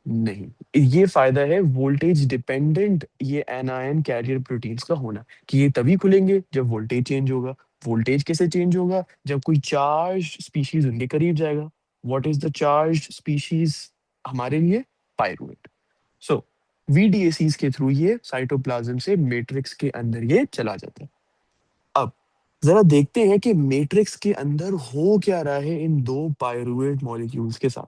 नहीं। ये फायदा है वोल्टेज डिपेंडेंट ये एनायन कैरियर प्रोटीन्स का होना, कि ये तभी खुलेंगे जब वोल्टेज चेंज होगा। वोल्टेज कैसे चेंज होगा? जब कोई चार्ज स्पीशीज उनके करीब जाएगा। What is the charge species हमारे लिए? पायरुवेट। सो VDACs के थ्रू ये साइटोप्लाज्म से मैट्रिक्स के अंदर ये चला जाता है। अब जरा देखते हैं कि मैट्रिक्स के अंदर हो क्या रहा है इन दो पायरुवेट मॉलिक्यूल्स के साथ।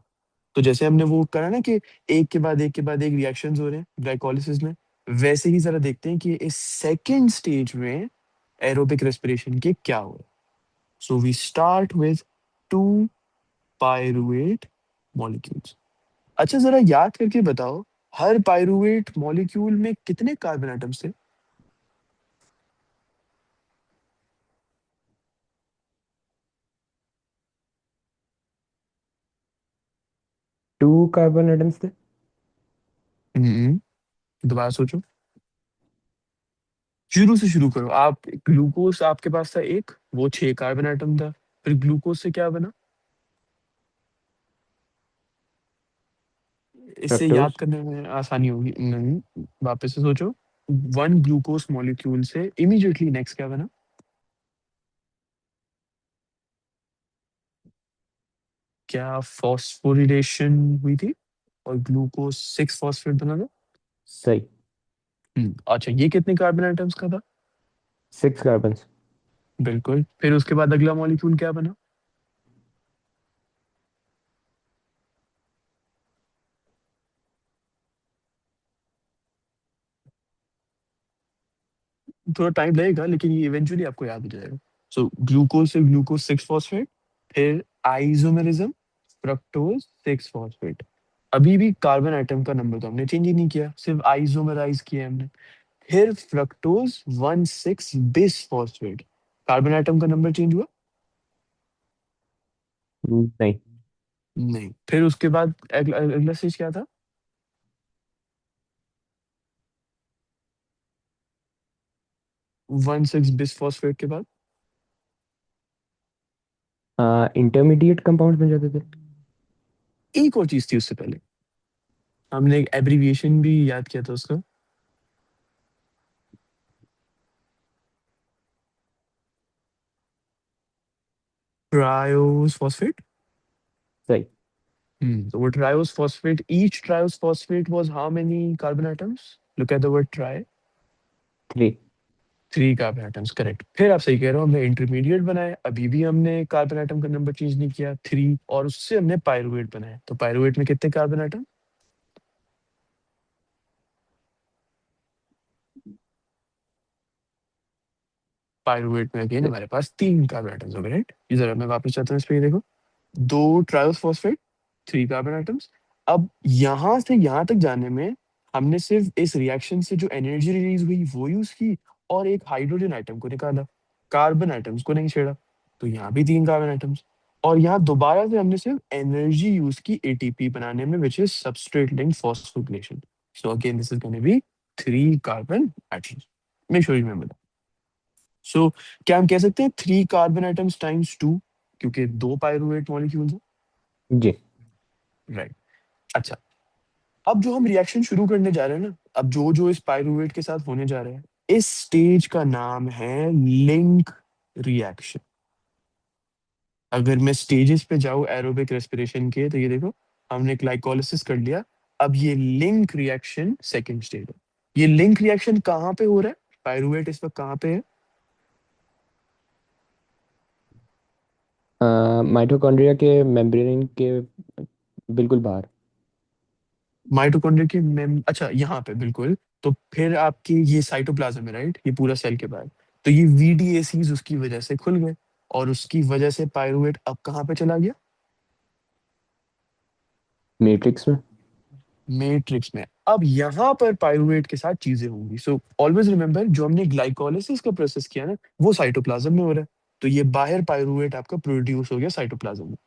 तो जैसे हमने वो करा ना कि एक के बाद एक के बाद एक रिएक्शंस हो रहे हैं ग्लाइकोलिसिस में, वैसे ही जरा देखते हैं कि इस सेकंड स्टेज में एरोबिक रेस्पिरेशन के क्या हो रहा है। So we start with two pyruvate molecules. अच्छा जरा याद करके बताओ, हर पायरुवेट मॉलिक्यूल में कितने कार्बन एटम्स थे? 2 कार्बन एटम्स थे। हम्म, दोबारा सोचो, शुरू से शुरू करो आप। ग्लूकोज आपके पास था एक, वो 6 कार्बन एटम था। फिर ग्लूकोज से क्या बना? इससे याद फ्रक्टोज। करने में आसानी होगी। नहीं, वापस से सोचो। वन ग्लूकोज मॉलिक्यूल से इमीडिएटली नेक्स्ट क्या बना? क्या फॉस्फोरिलेशन हुई थी और ग्लूकोज 6 फॉस्फेट बना था? सही। अच्छा, ये कितने कार्बन एटम्स का था? 6 कार्बन। बिल्कुल, फिर उसके बाद अगला मॉलिक्यूल क्या बना? थोड़ा टाइम लगेगा लेकिन ये इवेंचुअली आपको याद हो जाएगा। सो ग्लूकोज से ग्लूकोज 6 फॉस्फेट, फिर आइसोमेरिज्म, फ्रक्टोज 6 फॉस्फेट। अभी भी कार्बन आइटम का नंबर तो हमने चेंज ही नहीं किया, सिर्फ आइसोमराइज किया हमने। फिर fructose 1,6 bis phosphate, carbon atom का नंबर चेंज हुआ? नहीं। नहीं। फिर उसके बाद अगला अगला स्टेज क्या था? 1,6 बिस फॉस्फेट के बाद? इंटरमीडिएट कंपाउंड्स बन जाते थे। एक और चीज थी उससे पहले, हमने एक एब्रीविएशन भी याद किया था उसका। Triose phosphate. सही। So what triose phosphate, each triose phosphate was how many carbon atoms? Look at the word tri. 3। 3 carbon atoms, correct. फिर आप सही कह रहे हो, हमने इंटरमीडिएट बनाया, अभी भी हमने कार्बन एटम का नंबर चेंज नहीं किया 3, और उससे हमने पायरुवेट बनाया, तो पायरुवेट में कितने कार्बन एटम? पायरुवेट में अगेन हमारे पास 3 कार्बन एटम्स हो गए, राइट। ये जरा मैं वापस चाहता हूँ इस पे, ये देखो, 2 ट्रायोस फॉस्फेट, 3 कार्बन एटम्स। अब यहाँ से यहाँ तक जाने में हमने सिर्फ इस रिएक्शन से जो एनर्जी रिलीज हुई वो यूज की, और एक हाइड्रोजन आइटम को निकाला, कार्बन आइटम्स को नहीं छेड़ा। तो यहाँ भी 3 कार्बन एटम्स। और यहाँ दोबारा से हमने सिर्फ एनर्जी यूज की एटीपी बनाने में, which is substrate linked phosphorylation. So again this is gonna be 3 carbon atoms. Make sure you remember. So क्या हम कह सकते हैं 3 कार्बन एटम्स टाइम्स 2, क्योंकि 2 पायरुवेट मॉलिक्यूल्स हैं, जी। राइट। अच्छा, अब जो हम रिएक्शन शुरू करने जा रहे हैं ना, अब जो जो इस पायरुवेट के साथ होने जा रहे हैं, इस स्टेज का नाम है लिंक रिएक्शन। अगर मैं स्टेजेस पे जाऊं एरोबिक रेस्पिरेशन के, तो ये देखो, हमने ग्लाइकोलिसिस कर लिया, अब ये लिंक रिएक्शन सेकंड स्टेज है। ये लिंक रिएक्शन कहाँ पे हो रहा है? पायरुवेट इस वक्त कहाँ पे है? माइटोकॉन्ड्रिया के मेम्ब्रेन के बिल्कुल बाहर। माइटोकॉन्ड्रिया की मेम, अच्छा यहाँ पे बिल्कुल। तो फिर आपकी ये साइटोप्लाज्म है, राइट, ये पूरा सेल के बाद। तो ये वीडीएसीज उसकी वजह से खुल गए, और उसकी वजह से पायरुवेट अब कहाँ पे चला गया? मैट्रिक्स में। मैट्रिक्स में। अब यहाँ पर पायरुवेट के साथ चीजें होंगी। सो ऑलवेज रिमेंबर, जो हमने ग्लाइकोलिसिस का प्रोसेस किया ना, वो साइटोप्लाज्म में हो रहा है। तो ये बाहर पायरुवेट आपका प्रोड्यूस हो गया साइटोप्लाज्म में।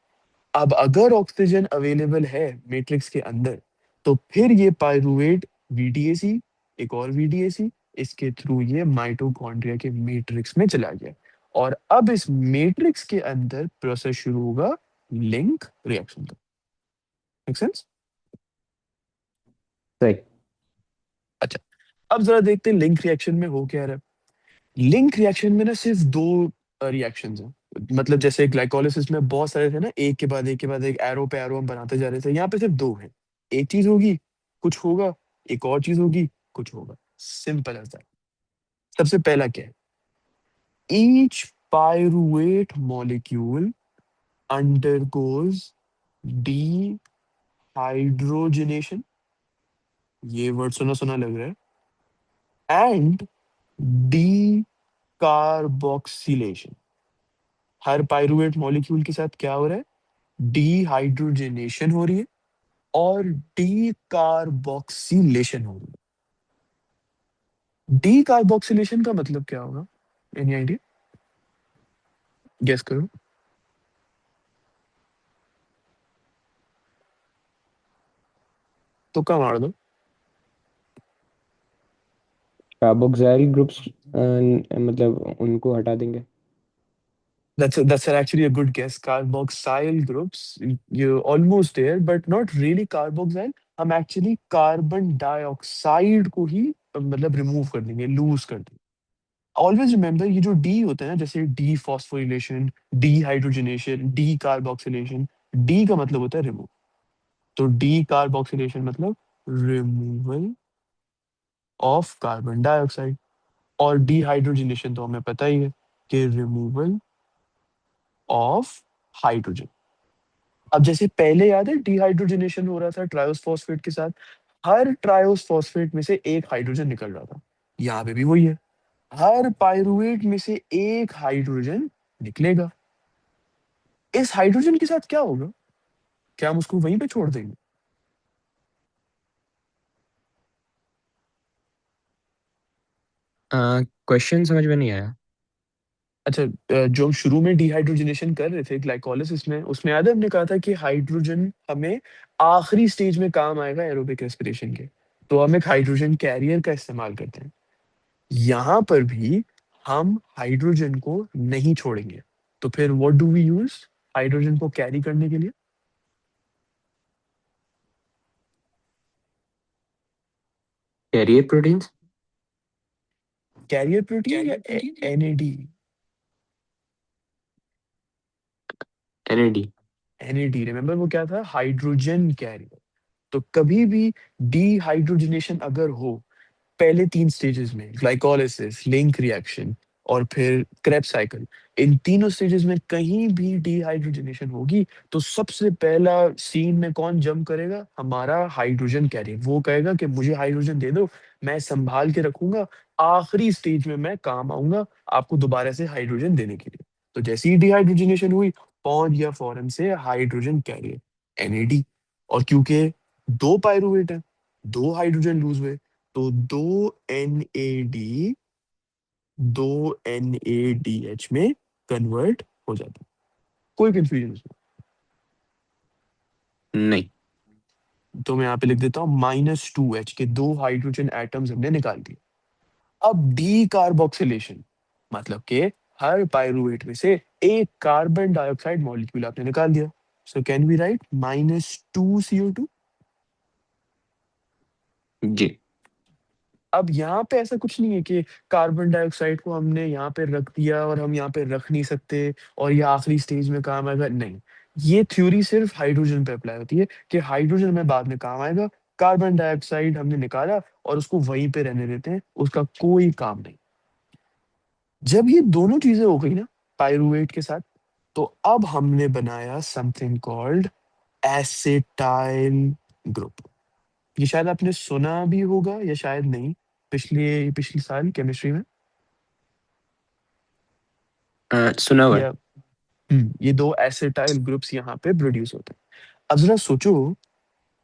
अब अगर ऑक्सीजन अवेलेबल है मैट्रिक्स के अंदर, तो फिर ये पायरुवेट वीडीएसी, एक और वीडीएसी, इसके थ्रू ये माइटोकॉन्ड्रिया के मैट्रिक्स में चला गया। और अब इस मैट्रिक्स के अंदर प्रोसेस शुरू होगा लिंक रिएक्शन का। Make sense? सही। अच्छा, अब जरा देखते हैं लिंक रिएक्शन में हो क्या रहा है। लिंक रिएक्शन में ना सिर्फ दो रिएक्शंस हैं। मतलब जैसे ग्लाइकोलिसिस में बहुत सारे थे ना, एक के बाद एक के बाद एक, एरो पे एरो हम बनाते जा रहे थे, यहाँ पे सिर्फ दो हैं। एक चीज होगी, कुछ होगा, एक और चीज होगी, कुछ होगा। Simple as that. सबसे पहला क्या है? Each pyruvate molecule undergoes dehydrogenation, ये वर्ड सुना सुना लग रहा है, एंड डीकार्बोक्सिलेशन। हर पायरुवेट मॉलिक्यूल के साथ क्या हो रहा है? डिहाइड्रोजनेशन हो रही है, और डीकार्बोक्सिलेशन हो रही है। डीकार्बोक्सिलेशन का मतलब क्या होगा? Any idea? गेस करो। तुक्का मार दो। कार्बोक्सिल ग्रुप्स मतलब उनको हटा देंगे। That's actually a good guess. Carboxyl groups. You're almost there, but not really carboxyl. हम एक्चुअली कार्बन डाइऑक्साइड को ही मतलब रिमूव कर देंगे, लूज कर देंगे। ऑलवेज रिमेंबर, ये जो डी होता है ना, जैसे D phosphorylation, D hydrogenation, D carboxylation, D का मतलब होता है रिमूव। तो डी कार्बोक्सिलेशन मतलब रिमूवल ऑफ कार्बन डाइऑक्साइड, और डी हाइड्रोजनेशन तो हमें पता ही है कि रिमूवल ऑफ हाइड्रोजन। अब जैसे पहले याद है डिहाइड्रोजनेशन हो रहा था ट्रायोस फॉस्फेट के साथ, हर ट्रायोस फॉस्फेट में से एक हाइड्रोजन निकल रहा था। यहाँ पे भी वही है, हर पायरुवेट में से एक हाइड्रोजन निकलेगा। इस हाइड्रोजन के साथ क्या होगा? क्या हम उसको वहीं पे छोड़ देंगे? क्वेश्चन समझ में नहीं आया। अच्छा, जो हम शुरू में डिहाइड्रोजनेशन कर रहे थे ग्लाइकोलिसिस में, उसमें याद है हमने कहा था कि हाइड्रोजन हमें आखिरी स्टेज में काम आएगा एरोबिक रेस्पिरेशन के। तो हम एक हाइड्रोजन कैरियर का इस्तेमाल करते हैं। यहाँ पर भी हम हाइड्रोजन को नहीं छोड़ेंगे। तो फिर what do we use? Hydrogen को कैरी करने के लिए? Carrier proteins. कैरियर प्रोटीन या एनएडी? एनएडी। एनएडी, रिमेम्बर वो क्या था? Hydrogen carrier. तो कभी भी डीहाइड्रोजनेशन अगर हो, पहले 3 स्टेजेस में, ग्लाइकोलिसिस, लिंक रिएक्शन और फिर क्रेब्स साइकिल, इन तीनों स्टेजेस में कहीं भी डिहाइड्रोजनेशन होगी, तो सबसे पहला सीन में कौन जंप करेगा? हमारा हाइड्रोजन कैरियर। वो कहेगा कि मुझे हाइड्रोजन दे दो, मैं संभाल के रखूंगा, आखिरी स्टेज में मैं काम आऊंगा आपको दोबारा से हाइड्रोजन देने के लिए। तो जैसे ही डिहाइड्रोजनेशन हुई, पहुंच गया फौरन से हाइड्रोजन कैरियर, एनएडी। और क्योंकि 2 पायरुवेट है, 2 हाइड्रोजन लूज हुए, तो 2 NAD 2 NADH में कन्वर्ट हो जाता है। कोई कंफ्यूजन उसमें? नहीं। तो मैं यहाँ पे लिख देता हूँ -2H के 2 हाइड्रोजन एटम्स हमने निकाल दिए। अब डी कार्बोक्सिलेशन, मतलब कि हर पाइरुवेट में से एक कार्बन डाइऑक्साइड मॉलिक्यूल आपने निकाल दिया। So can we write -2 CO2? जी। अब यहाँ पे ऐसा कुछ नहीं है कि कार्बन डाइऑक्साइड को हमने यहाँ पे रख दिया और हम यहाँ पे रख नहीं सकते और ये आखिरी स्टेज में काम आएगा, नहीं। ये थ्योरी सिर्फ हाइड्रोजन पे अप्लाई होती है कि हाइड्रोजन में बाद में काम आएगा, कार्बन डाइऑक्साइड हमने निकाला और उसको वहीं पे रहने देते हैं, उसका कोई काम नहीं। जब ये दोनों चीजें हो गई ना पाइरुवेट के साथ, तो अब हमने बनाया समथिंग कॉल्ड एसिटाइल ग्रुप। ये शायद आपने सुना भी होगा या शायद नहीं, पिछले पिछले साल केमिस्ट्री में। सुना हुआ है। या ये 2 एसिटाइल ग्रुप्स यहाँ पे प्रोड्यूस होते हैं। अब जरा सोचो,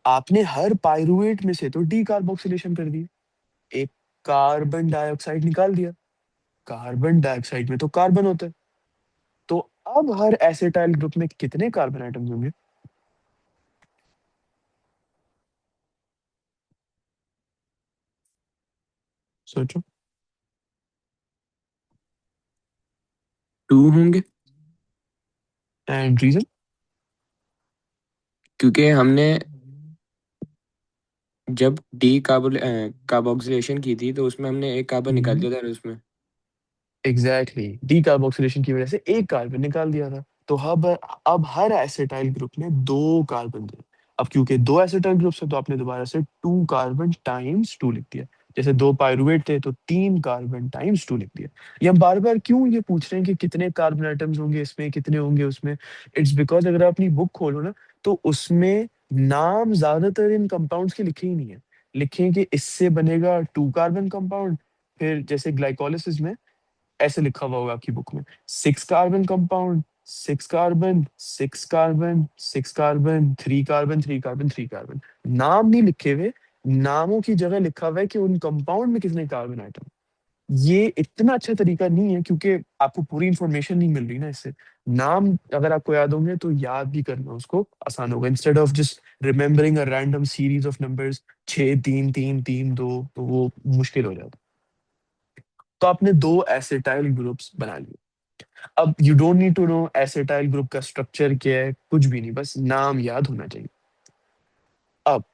आपने हर पाइरुवेट में से तो डी कार्बोक्सिलेशन कर दी, एक कार्बन डाइऑक्साइड निकाल दिया, कार्बन डाइऑक्साइड में तो कार्बन होता है, तो अब हर एसिटाइल ग्रुप में कितने कार्बन आइटम्स होंगे? सोचो। 2 होंगे, एंड रीजन? क्योंकि हमने जब कार्बोक्सिलेशन की थी तो उसमें हमने एक कार्बन निकाल दिया था उसमें। एग्जैक्टली, डीकार्बोक्सिलेशन की वजह से एक कार्बन निकाल दिया था। तो अब हर एसिटाइल ग्रुप में 2 कार्बन थे। अब क्योंकि 2 एसिटाइल ग्रुप्स है, तो आपने दोबारा से 2 कार्बन टाइम्स 2 लिख दिया। जैसे 2 पाइरुवेट थे तो 3 कार्बन टाइम्स 2 लिख दिया। ये हम बार बार क्यों ये पूछ रहे हैं कि कितने कार्बन आइटम्स होंगे इसमें, कितने होंगे उसमें? इट्स बिकॉज अगर आप अपनी बुक खोलो ना, तो उसमें नाम ज्यादातर इन कंपाउंड्स के लिखे ही नहीं है। लिखे हैं कि इससे बनेगा 2 कार्बन कंपाउंड, फिर जैसे ग्लाइकोलिसिस में ऐसे लिखा हुआ होगा आपकी बुक में, 6 carbon compound, 6 carbon, 6 carbon, 6 carbon, 3 carbon, 3 carbon, 3 carbon. नाम नहीं लिखे हुए, नामों की जगह लिखा हुआ है कि उन कंपाउंड में कितने कार्बन आइटम। ये इतना अच्छा तरीका नहीं है, क्योंकि आपको पूरी इंफॉर्मेशन नहीं मिल रही ना इससे। नाम अगर आपको याद होंगे तो याद भी करना उसको आसान होगा, instead of just remembering a random series of numbers, 6 3 3 3 2, तो वो मुश्किल हो जाता। तो आपने 2 एसिटाइल ग्रुप्स बना लिए। अब you don't need to know acetyl group का स्ट्रक्चर क्या है, कुछ भी नहीं, बस नाम याद होना चाहिए। अब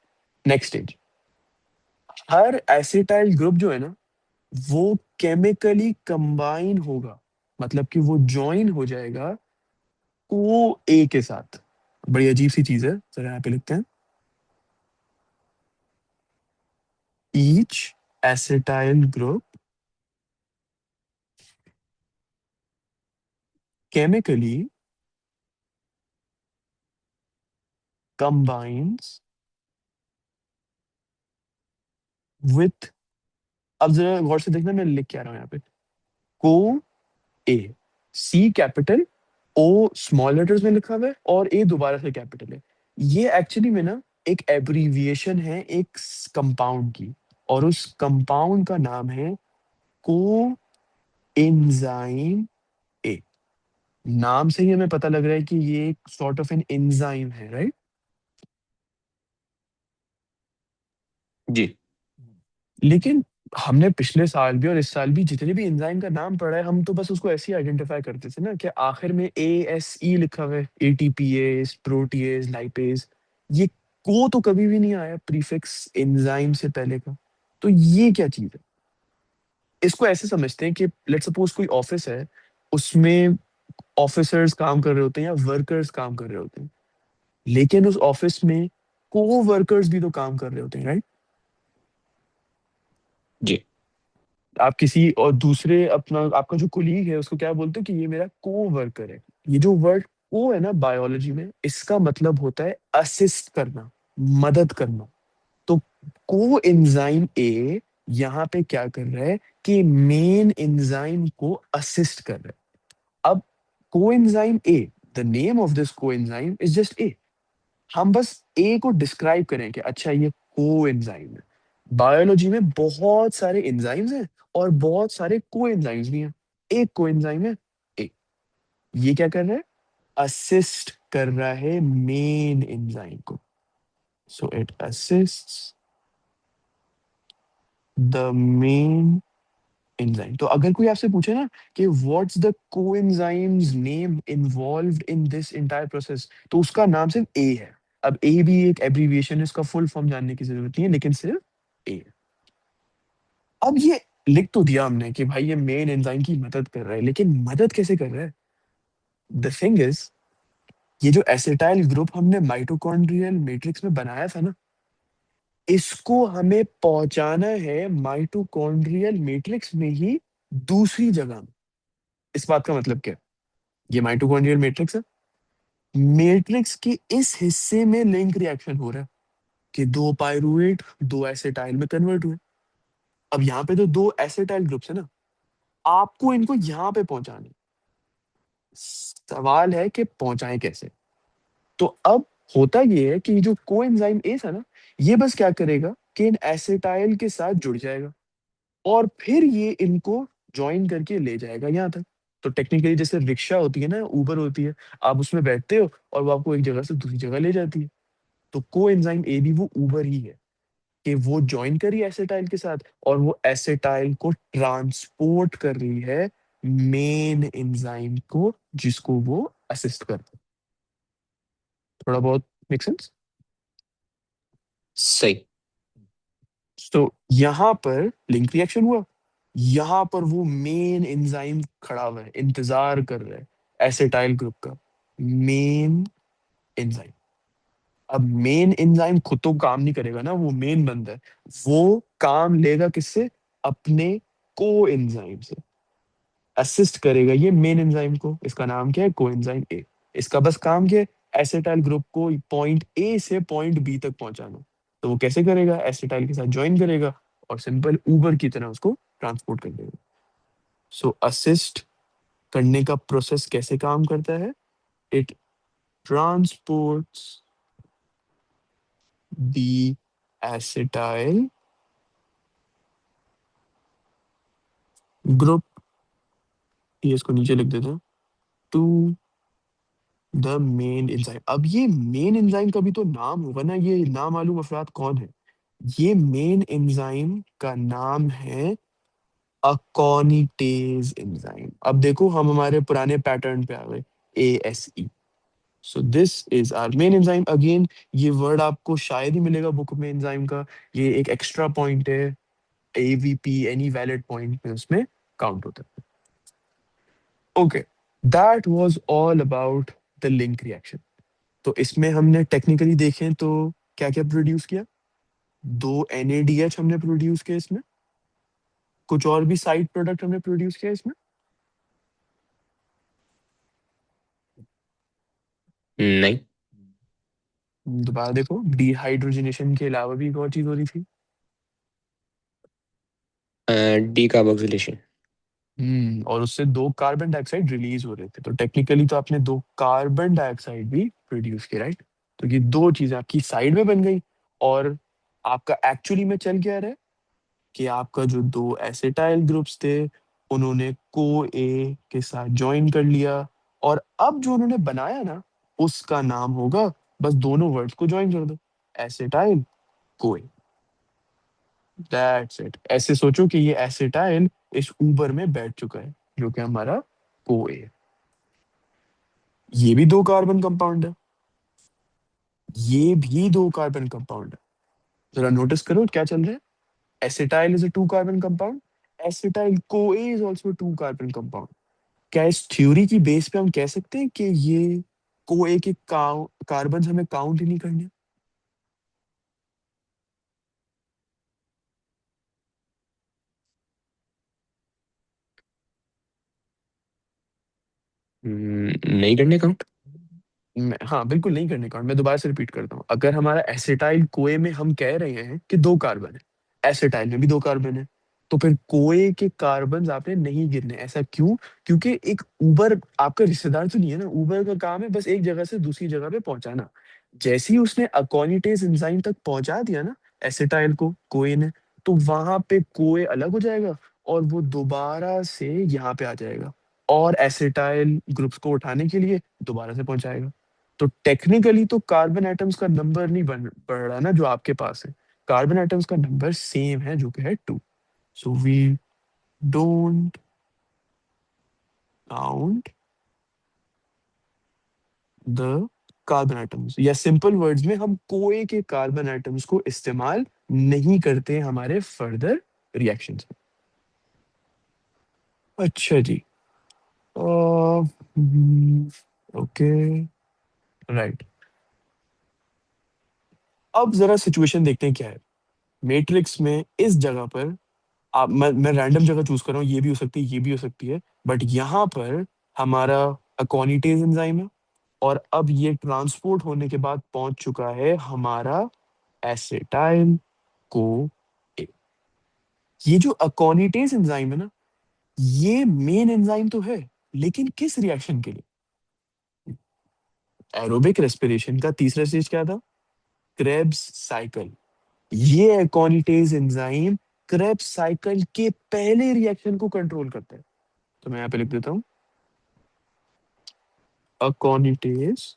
नेक्स्ट स्टेज, हर एसिटाइल ग्रुप जो है ना, वो केमिकली कंबाइन होगा, मतलब कि वो ज्वाइन हो जाएगा को ए के साथ। बड़ी अजीब सी चीज है, जरा यहाँ पे लिखते हैं। Each acetyl group chemically combines with, अब जरा गौर से देखना मैं लिख क्या रहा हूँ यहाँ पे, को ए, सी कैपिटल, ओ स्मॉल लेटर्स में लिखा हुआ है और ए दोबारा से कैपिटल है। ये एक्चुअली में ना एक एब्रीविएशन है एक कंपाउंड की, और उस कंपाउंड का नाम है को एंजाइम ए। नाम से ही हमें पता लग रहा है कि ये एक सॉर्ट ऑफ एन एंजाइम है, राइट? जी। लेकिन हमने पिछले साल भी और इस साल भी जितने भी एंजाइम का नाम पढ़ा है, हम तो बस उसको ऐसे ही आइडेंटिफाई करते थे ना कि आखिर में ASE लिखा हुआ है, एटीपीएज, प्रोटीएज, लाइपेज। ये को तो कभी भी नहीं आया प्रीफिक्स एंजाइम से पहले का। तो ये क्या चीज है? इसको ऐसे समझते हैं कि लेट्स सपोज कोई ऑफिस है, उसमें ऑफिसर्स काम कर रहे होते हैं या वर्कर्स काम कर रहे होते हैं, लेकिन उस ऑफिस में को वर्कर्स भी तो काम कर रहे होते हैं, राइट? जी। आप किसी और दूसरे अपना आपका जो कोलीग है उसको क्या बोलते हो कि ये मेरा को वर्कर है। ये जो वर्ड को है ना बायोलॉजी में, इसका मतलब होता है असिस्ट करना, मदद करना। तो को एंजाइम ए यहाँ पे क्या कर रहा है कि मेन एंजाइम को असिस्ट कर रहा है। अब को enzyme A, the name of this को एंजाइम इज जस्ट ए। हम बस ए को डिस्क्राइब करें कि अच्छा ये को एंजाइम है। बायोलॉजी में बहुत सारे एंजाइम्स हैं और बहुत सारे को एंजाइम्स भी हैं। एक को एंजाइम है ए, ये क्या कर रहा है? असिस्ट कर रहा है मेन एंजाइम को। So it assists the main enzyme. तो अगर कोई आपसे पूछे ना कि what's the coenzymes name involved in this entire process, तो उसका नाम सिर्फ ए है। अब ए भी एक एब्रिविएशन है, इसका फुल फॉर्म जानने की जरूरत नहीं है, लेकिन सिर्फ ए। अब ये लिख तो दिया हमने कि भाई ये मेन एंजाइम की मदद कर रहा है, लेकिन मदद कैसे कर रहा है? द थिंग इज, ये जो एसिटाइल ग्रुप हमने माइटोकॉन्ड्रियल मैट्रिक्स में बनाया था ना, इसको हमें पहुंचाना है माइटोकॉन्ड्रियल मैट्रिक्स में ही दूसरी जगह में। इस बात का मतलब क्या है? ये माइटोकॉन्ड्रियल मैट्रिक्स है, मैट्रिक्स के इस हिस्से में लिंक रिएक्शन हो रहा है कि दो पायरुवेट दो एसिटाइल में कन्वर्ट हुए। अब यहाँ पे तो दो एसिटाइल ग्रुप्स है ना, आपको इनको यहाँ पे पहुंचाने। सवाल है कि पहुंचाएं कैसे? तो अब होता ये है कि जो कोएंजाइम ए था ना, ये बस क्या करेगा कि इन एसिटाइल के साथ जुड़ जाएगा और फिर ये इनको ज्वाइन करके ले जाएगा यहाँ तक। तो टेक्निकली जैसे रिक्शा होती है ना, उबर होती है, आप उसमें बैठते हो और वो आपको एक जगह से दूसरी जगह ले जाती है। तो को एंजाइम ए भी वो उबर ही है कि वो ज्वाइन करी एसिटाइल के साथ और वो एसिटाइल को ट्रांसपोर्ट कर रही है मेन एंजाइम को, जिसको वो असिस्ट करता है। थोड़ा बहुत मेक सेंस? सही। तो यहाँ पर लिंक रिएक्शन हुआ, यहाँ पर वो मेन एंजाइम खड़ा हुआ है, इंतजार कर रहा है एसिटाइल ग्रुप का मेन एंजाइम। अब मेन एंजाइम खुद तो काम नहीं करेगा ना, वो मेन बंदा है, वो काम लेगा किससे? अपने को एंजाइम से। असिस्ट करेगा ये मेन एंजाइम को। इसका नाम क्या है? को एंजाइम ए। इसका बस काम क्या है? एसिटाइल ग्रुप को पॉइंट ए से पॉइंट बी तक पहुंचाना। तो वो कैसे करेगा? एसिटाइल के साथ ज्वाइन करेगा और सिंपल उबर की तरह उसको ट्रांसपोर्ट कर देगा। सो असिस्ट करने का प्रोसेस कैसे काम करता है? It transports the acetyl group, ये इसको नीचे लिख देते हैं, टू द मेन एंजाइम। अब ये मेन एंजाइम का भी तो नाम होगा ना, ये नामालूम अफराद कौन है? ये मेन एंजाइम का नाम है अकॉनिटेज एंजाइम। अब देखो हम हमारे पुराने पैटर्न पे आ गए, ASE। So this is our main enzyme again. ये वर्ड आपको शायद ही मिलेगा बुक में एंजाइम का, ये एक एक्स्ट्रा पॉइंट है। AVP एनी वैलिड पॉइंट में उसमें काउंट होता है। Okay, that was all about the link reaction. तो इसमें हमने टेक्निकली देखें तो क्या क्या प्रोड्यूस किया? दो NADH हमने प्रोड्यूस किया इसमें। कुछ और भी साइड प्रोडक्ट हमने प्रोड्यूस किया इसमें। नहीं। दोबारा देखो, डिहाइड्रोजनेशन के अलावा भी एक और चीज हो रही थी। डीकार्बोक्सिलेशन। और उससे दो कार्बन डाइऑक्साइड रिलीज हो रहे थे। तो टेक्निकली तो आपने दो कार्बन डाइऑक्साइड भी प्रोड्यूस किया, राइट? तो ये दो चीजें आपकी साइड में बन गई और आपका एक्चुअली में चल क्या रहा है कि आपका जो दो एसिटाइल ग्रुप्स थे, उन्होंने को ए के साथ ज्वाइन कर लिया और अब जो उन्होंने बनाया ना, उसका नाम होगा, बस दोनों वर्ड्स को ज्वाइन कर दो, acetyl co A. That's it. ऐसे सोचो कि ये एसिटाइल इस ऊबर में बैठ चुका है, जो कि हमारा को ए। ये भी दो कार्बन कंपाउंड है, ये भी दो कार्बन कंपाउंड है। जरा नोटिस करो क्या चल रहा है। Acetyl is a two carbon compound, acetyl CoA is also two carbon compound. क्या इस थ्योरी की बेस पे हम कह सकते हैं कि ये को ए के कार्बन हमें काउंट ही नहीं करने? नहीं करने काउंट। हाँ बिल्कुल नहीं करने का। मैं दोबारा से रिपीट करता हूँ, अगर हमारा एसिटाइल कोए में हम कह रहे हैं कि दो कार्बन है, एसिटाइल में भी दो कार्बन है, तो फिर कोए के कार्बन आपने नहीं गिनने। ऐसा क्यों? क्योंकि एक ऊबर आपका रिश्तेदार तो नहीं है ना। ऊबर का काम है बस एक जगह से दूसरी जगह पे पहुंचाना। जैसे ही उसने अकोनिटेज एंजाइम तक पहुंचा दिया ना एसिटाइल को कोए ने, तो वहां पे कोए अलग हो जाएगा और वो दोबारा से यहाँ पे आ जाएगा और एसिटाइल ग्रुप्स को उठाने के लिए दोबारा से पहुंचाएगा। तो टेक्निकली तो कार्बन एटम्स का नंबर नहीं बढ़ रहा ना जो आपके पास है। कार्बन एटम्स का नंबर सेम है जो कि है 2। So we don't count the carbon atoms, या सिंपल वर्ड्स में हम कोए के कार्बन एटम्स को इस्तेमाल नहीं करते हमारे फर्दर रिएक्शंस में। अच्छा जी। Okay, right. अब जरा सिचुएशन देखते हैं क्या है मैट्रिक्स में। इस जगह पर आप मैं रैंडम जगह चूज कर रहा हूँ, ये भी हो सकती है ये भी हो सकती है, बट यहाँ पर हमारा अकोनिटेज एंजाइम है और अब ये ट्रांसपोर्ट होने के बाद पहुंच चुका है हमारा एसिटाइल को ए। ये जो अकोनिटेज एंजाइम है ना, ये मेन एंजाइम तो है, लेकिन किस रिएक्शन के लिए? एरोबिक रेस्पिरेशन का तीसरा स्टेज क्या था? Krebs cycle. ये अकोनिटेज एंजाइम क्रेब्स साइकिल के पहले रिएक्शन को कंट्रोल करता है। तो मैं यहाँ पे लिख देता हूँ अकोनिटेज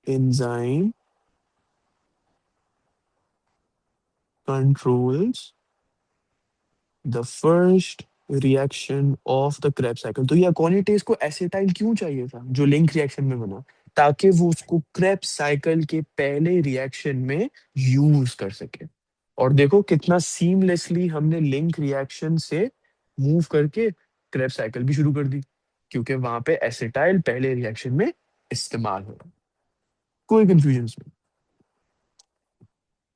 enzyme controls the first reaction of the Krebs cycle. तो ये अकोनिटेज को एसिटाइल क्यों चाहिए था जो लिंक रिएक्शन में बना? ताकि वो उसको क्रेब साइकिल के पहले रिएक्शन में यूज कर सके। और देखो कितना सीमलेसली हमने लिंक रिएक्शन से मूव करके क्रेब साइकिल भी शुरू कर दी, क्योंकि वहां पे एसिटाइल पहले रिएक्शन में इस्तेमाल हो रहा है। कोई कंफ्यूजन?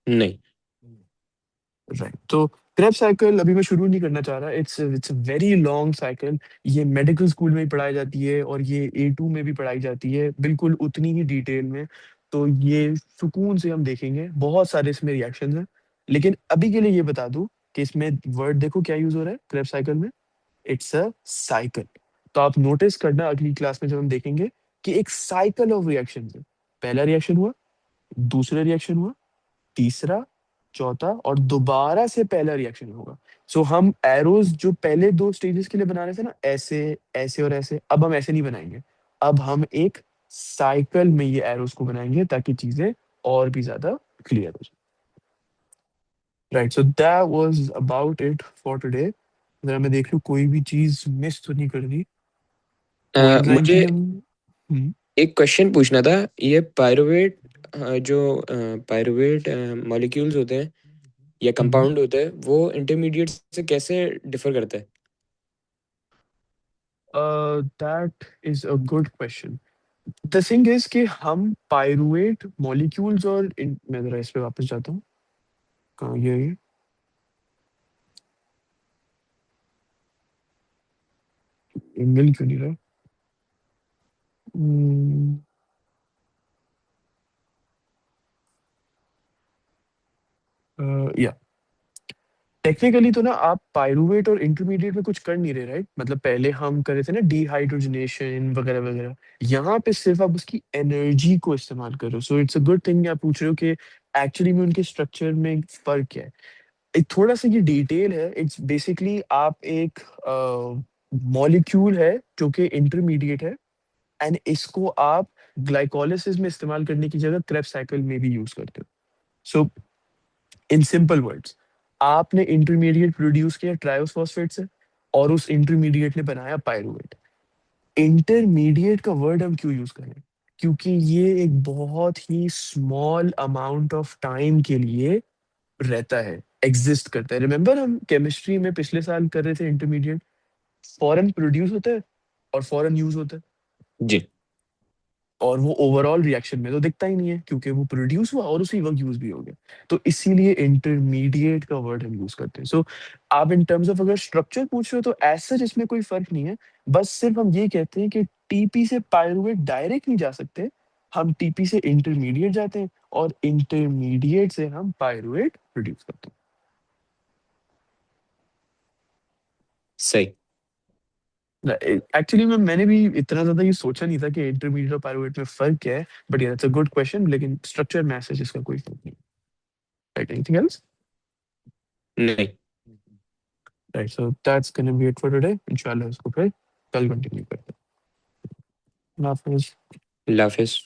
नहीं। राइट। तो क्रेब साइकिल अभी मैं शुरू नहीं करना चाह रहा। It's a very long cycle. ये मेडिकल स्कूल में भी पढ़ाई जाती है और ये A2 में भी पढ़ाई जाती है, बिल्कुल उतनी ही डिटेल में। तो ये सुकून से हम देखेंगे, बहुत सारे इसमें रिएक्शंस हैं। लेकिन अभी के लिए ये बता दूं कि इसमें वर्ड देखो क्या यूज हो रहा है क्रेब साइकिल में। It's a cycle. तो आप नोटिस करना अगली क्लास में जब हम देखेंगे कि एक साइकिल ऑफ रिएक्शन है। पहला रिएक्शन हुआ, दूसरा रिएक्शन हुआ, तीसरा, चौथा और दोबारा से पहला रिएक्शन होगा। सो हम एरोज जो पहले दो स्टेजेस के लिए बना रहे थे ना, ऐसे ऐसे और ऐसे, अब हम ऐसे नहीं बनाएंगे। अब हम एक साइकिल में ये एरोज को बनाएंगे ताकि चीजें और भी ज्यादा क्लियर हो जाए। Right, so that was about it for today. जरा मैं देख लूं कोई भी चीज मिस तो नहीं कर दी। कोएंजाइम के मुझे लिए हम एक क्वेश्चन पूछना था। ये पायरुवेट जो पायरुवेट मॉलिक्यूल्स होते हैं या कंपाउंड होते हैं, वो इंटरमीडिएट से कैसे डिफर करता है? That is a good question. The thing is कि हम पाइरुवेट मॉलिक्यूल्स और मैं जरा इस पे वापस जाता हूँ। कहाँ गया ये मिल क्यों नहीं रहा? Hmm, या टेक्निकली तो ना आप पाइरुवेट और इंटरमीडिएट में कुछ कर नहीं रहे, राइट? मतलब पहले हम कर रहे थे ना डिहाइड्रोजनेशन वगैरह वगैरह। यहाँ पे सिर्फ आप उसकी एनर्जी को इस्तेमाल कर रहे हो। So it's a good thing आप पूछ रहे हो कि एक्चुअली में उनके स्ट्रक्चर में फर्क क्या है। एक थोड़ा सा ये डिटेल है। इट्स बेसिकली आप एक मॉलिक्यूल है जो कि इंटरमीडिएट है, एंड इसको आप ग्लाइकोलिसिस में इस्तेमाल करने की जगह क्रेब साइकिल में भी यूज करते हो। सो इन सिंपल वर्ड्स, आपने इंटरमीडिएट प्रोड्यूस किया ट्रायोस फॉस्फेट से और उस इंटरमीडिएट ने बनाया पायरुवेट। इंटरमीडिएट का वर्ड हम क्यों यूज करें? क्योंकि ये एक बहुत ही स्मॉल अमाउंट ऑफ टाइम के लिए रहता है, एग्जिस्ट करता है। रिमेंबर हम केमिस्ट्री में पिछले साल कर रहे थे, इंटरमीडिएट फॉरन प्रोड्यूस होता है और फॉरन यूज होता है, जी। और वो ओवरऑल रिएक्शन में तो दिखता ही नहीं है क्योंकि वो प्रोड्यूस हुआ और उसी वक्त यूज भी हो गया। तो इसीलिए इंटरमीडिएट का वर्ड हम यूज करते हैं। सो आप इन टर्म्स ऑफ अगर स्ट्रक्चर पूछ रहे हो तो एज सच इसमें कोई फर्क नहीं है। बस सिर्फ हम ये कहते हैं कि टीपी से पायरुवेट डायरेक्ट नहीं जा सकते, हम टीपी से इंटरमीडिएट जाते हैं और इंटरमीडिएट से हम पायरुवेट प्रोड्यूस करते हैं। सही। एक्चुअली मैंने भी इतना ज्यादा ये सोचा नहीं था कि इंटरमीडिएट और पायरुवेट में फर्क क्या है, but yeah, that's a good question, लेकिन स्ट्रक्चर मैसेज इसका कोई फर्क नहीं। Right, anything else? नहीं। Right, so that's gonna be it for today. इंशाल्लाह इसको फिर कल कंटिन्यू करते हैं। अल्लाह हाफिज़। अल्लाह हाफिज।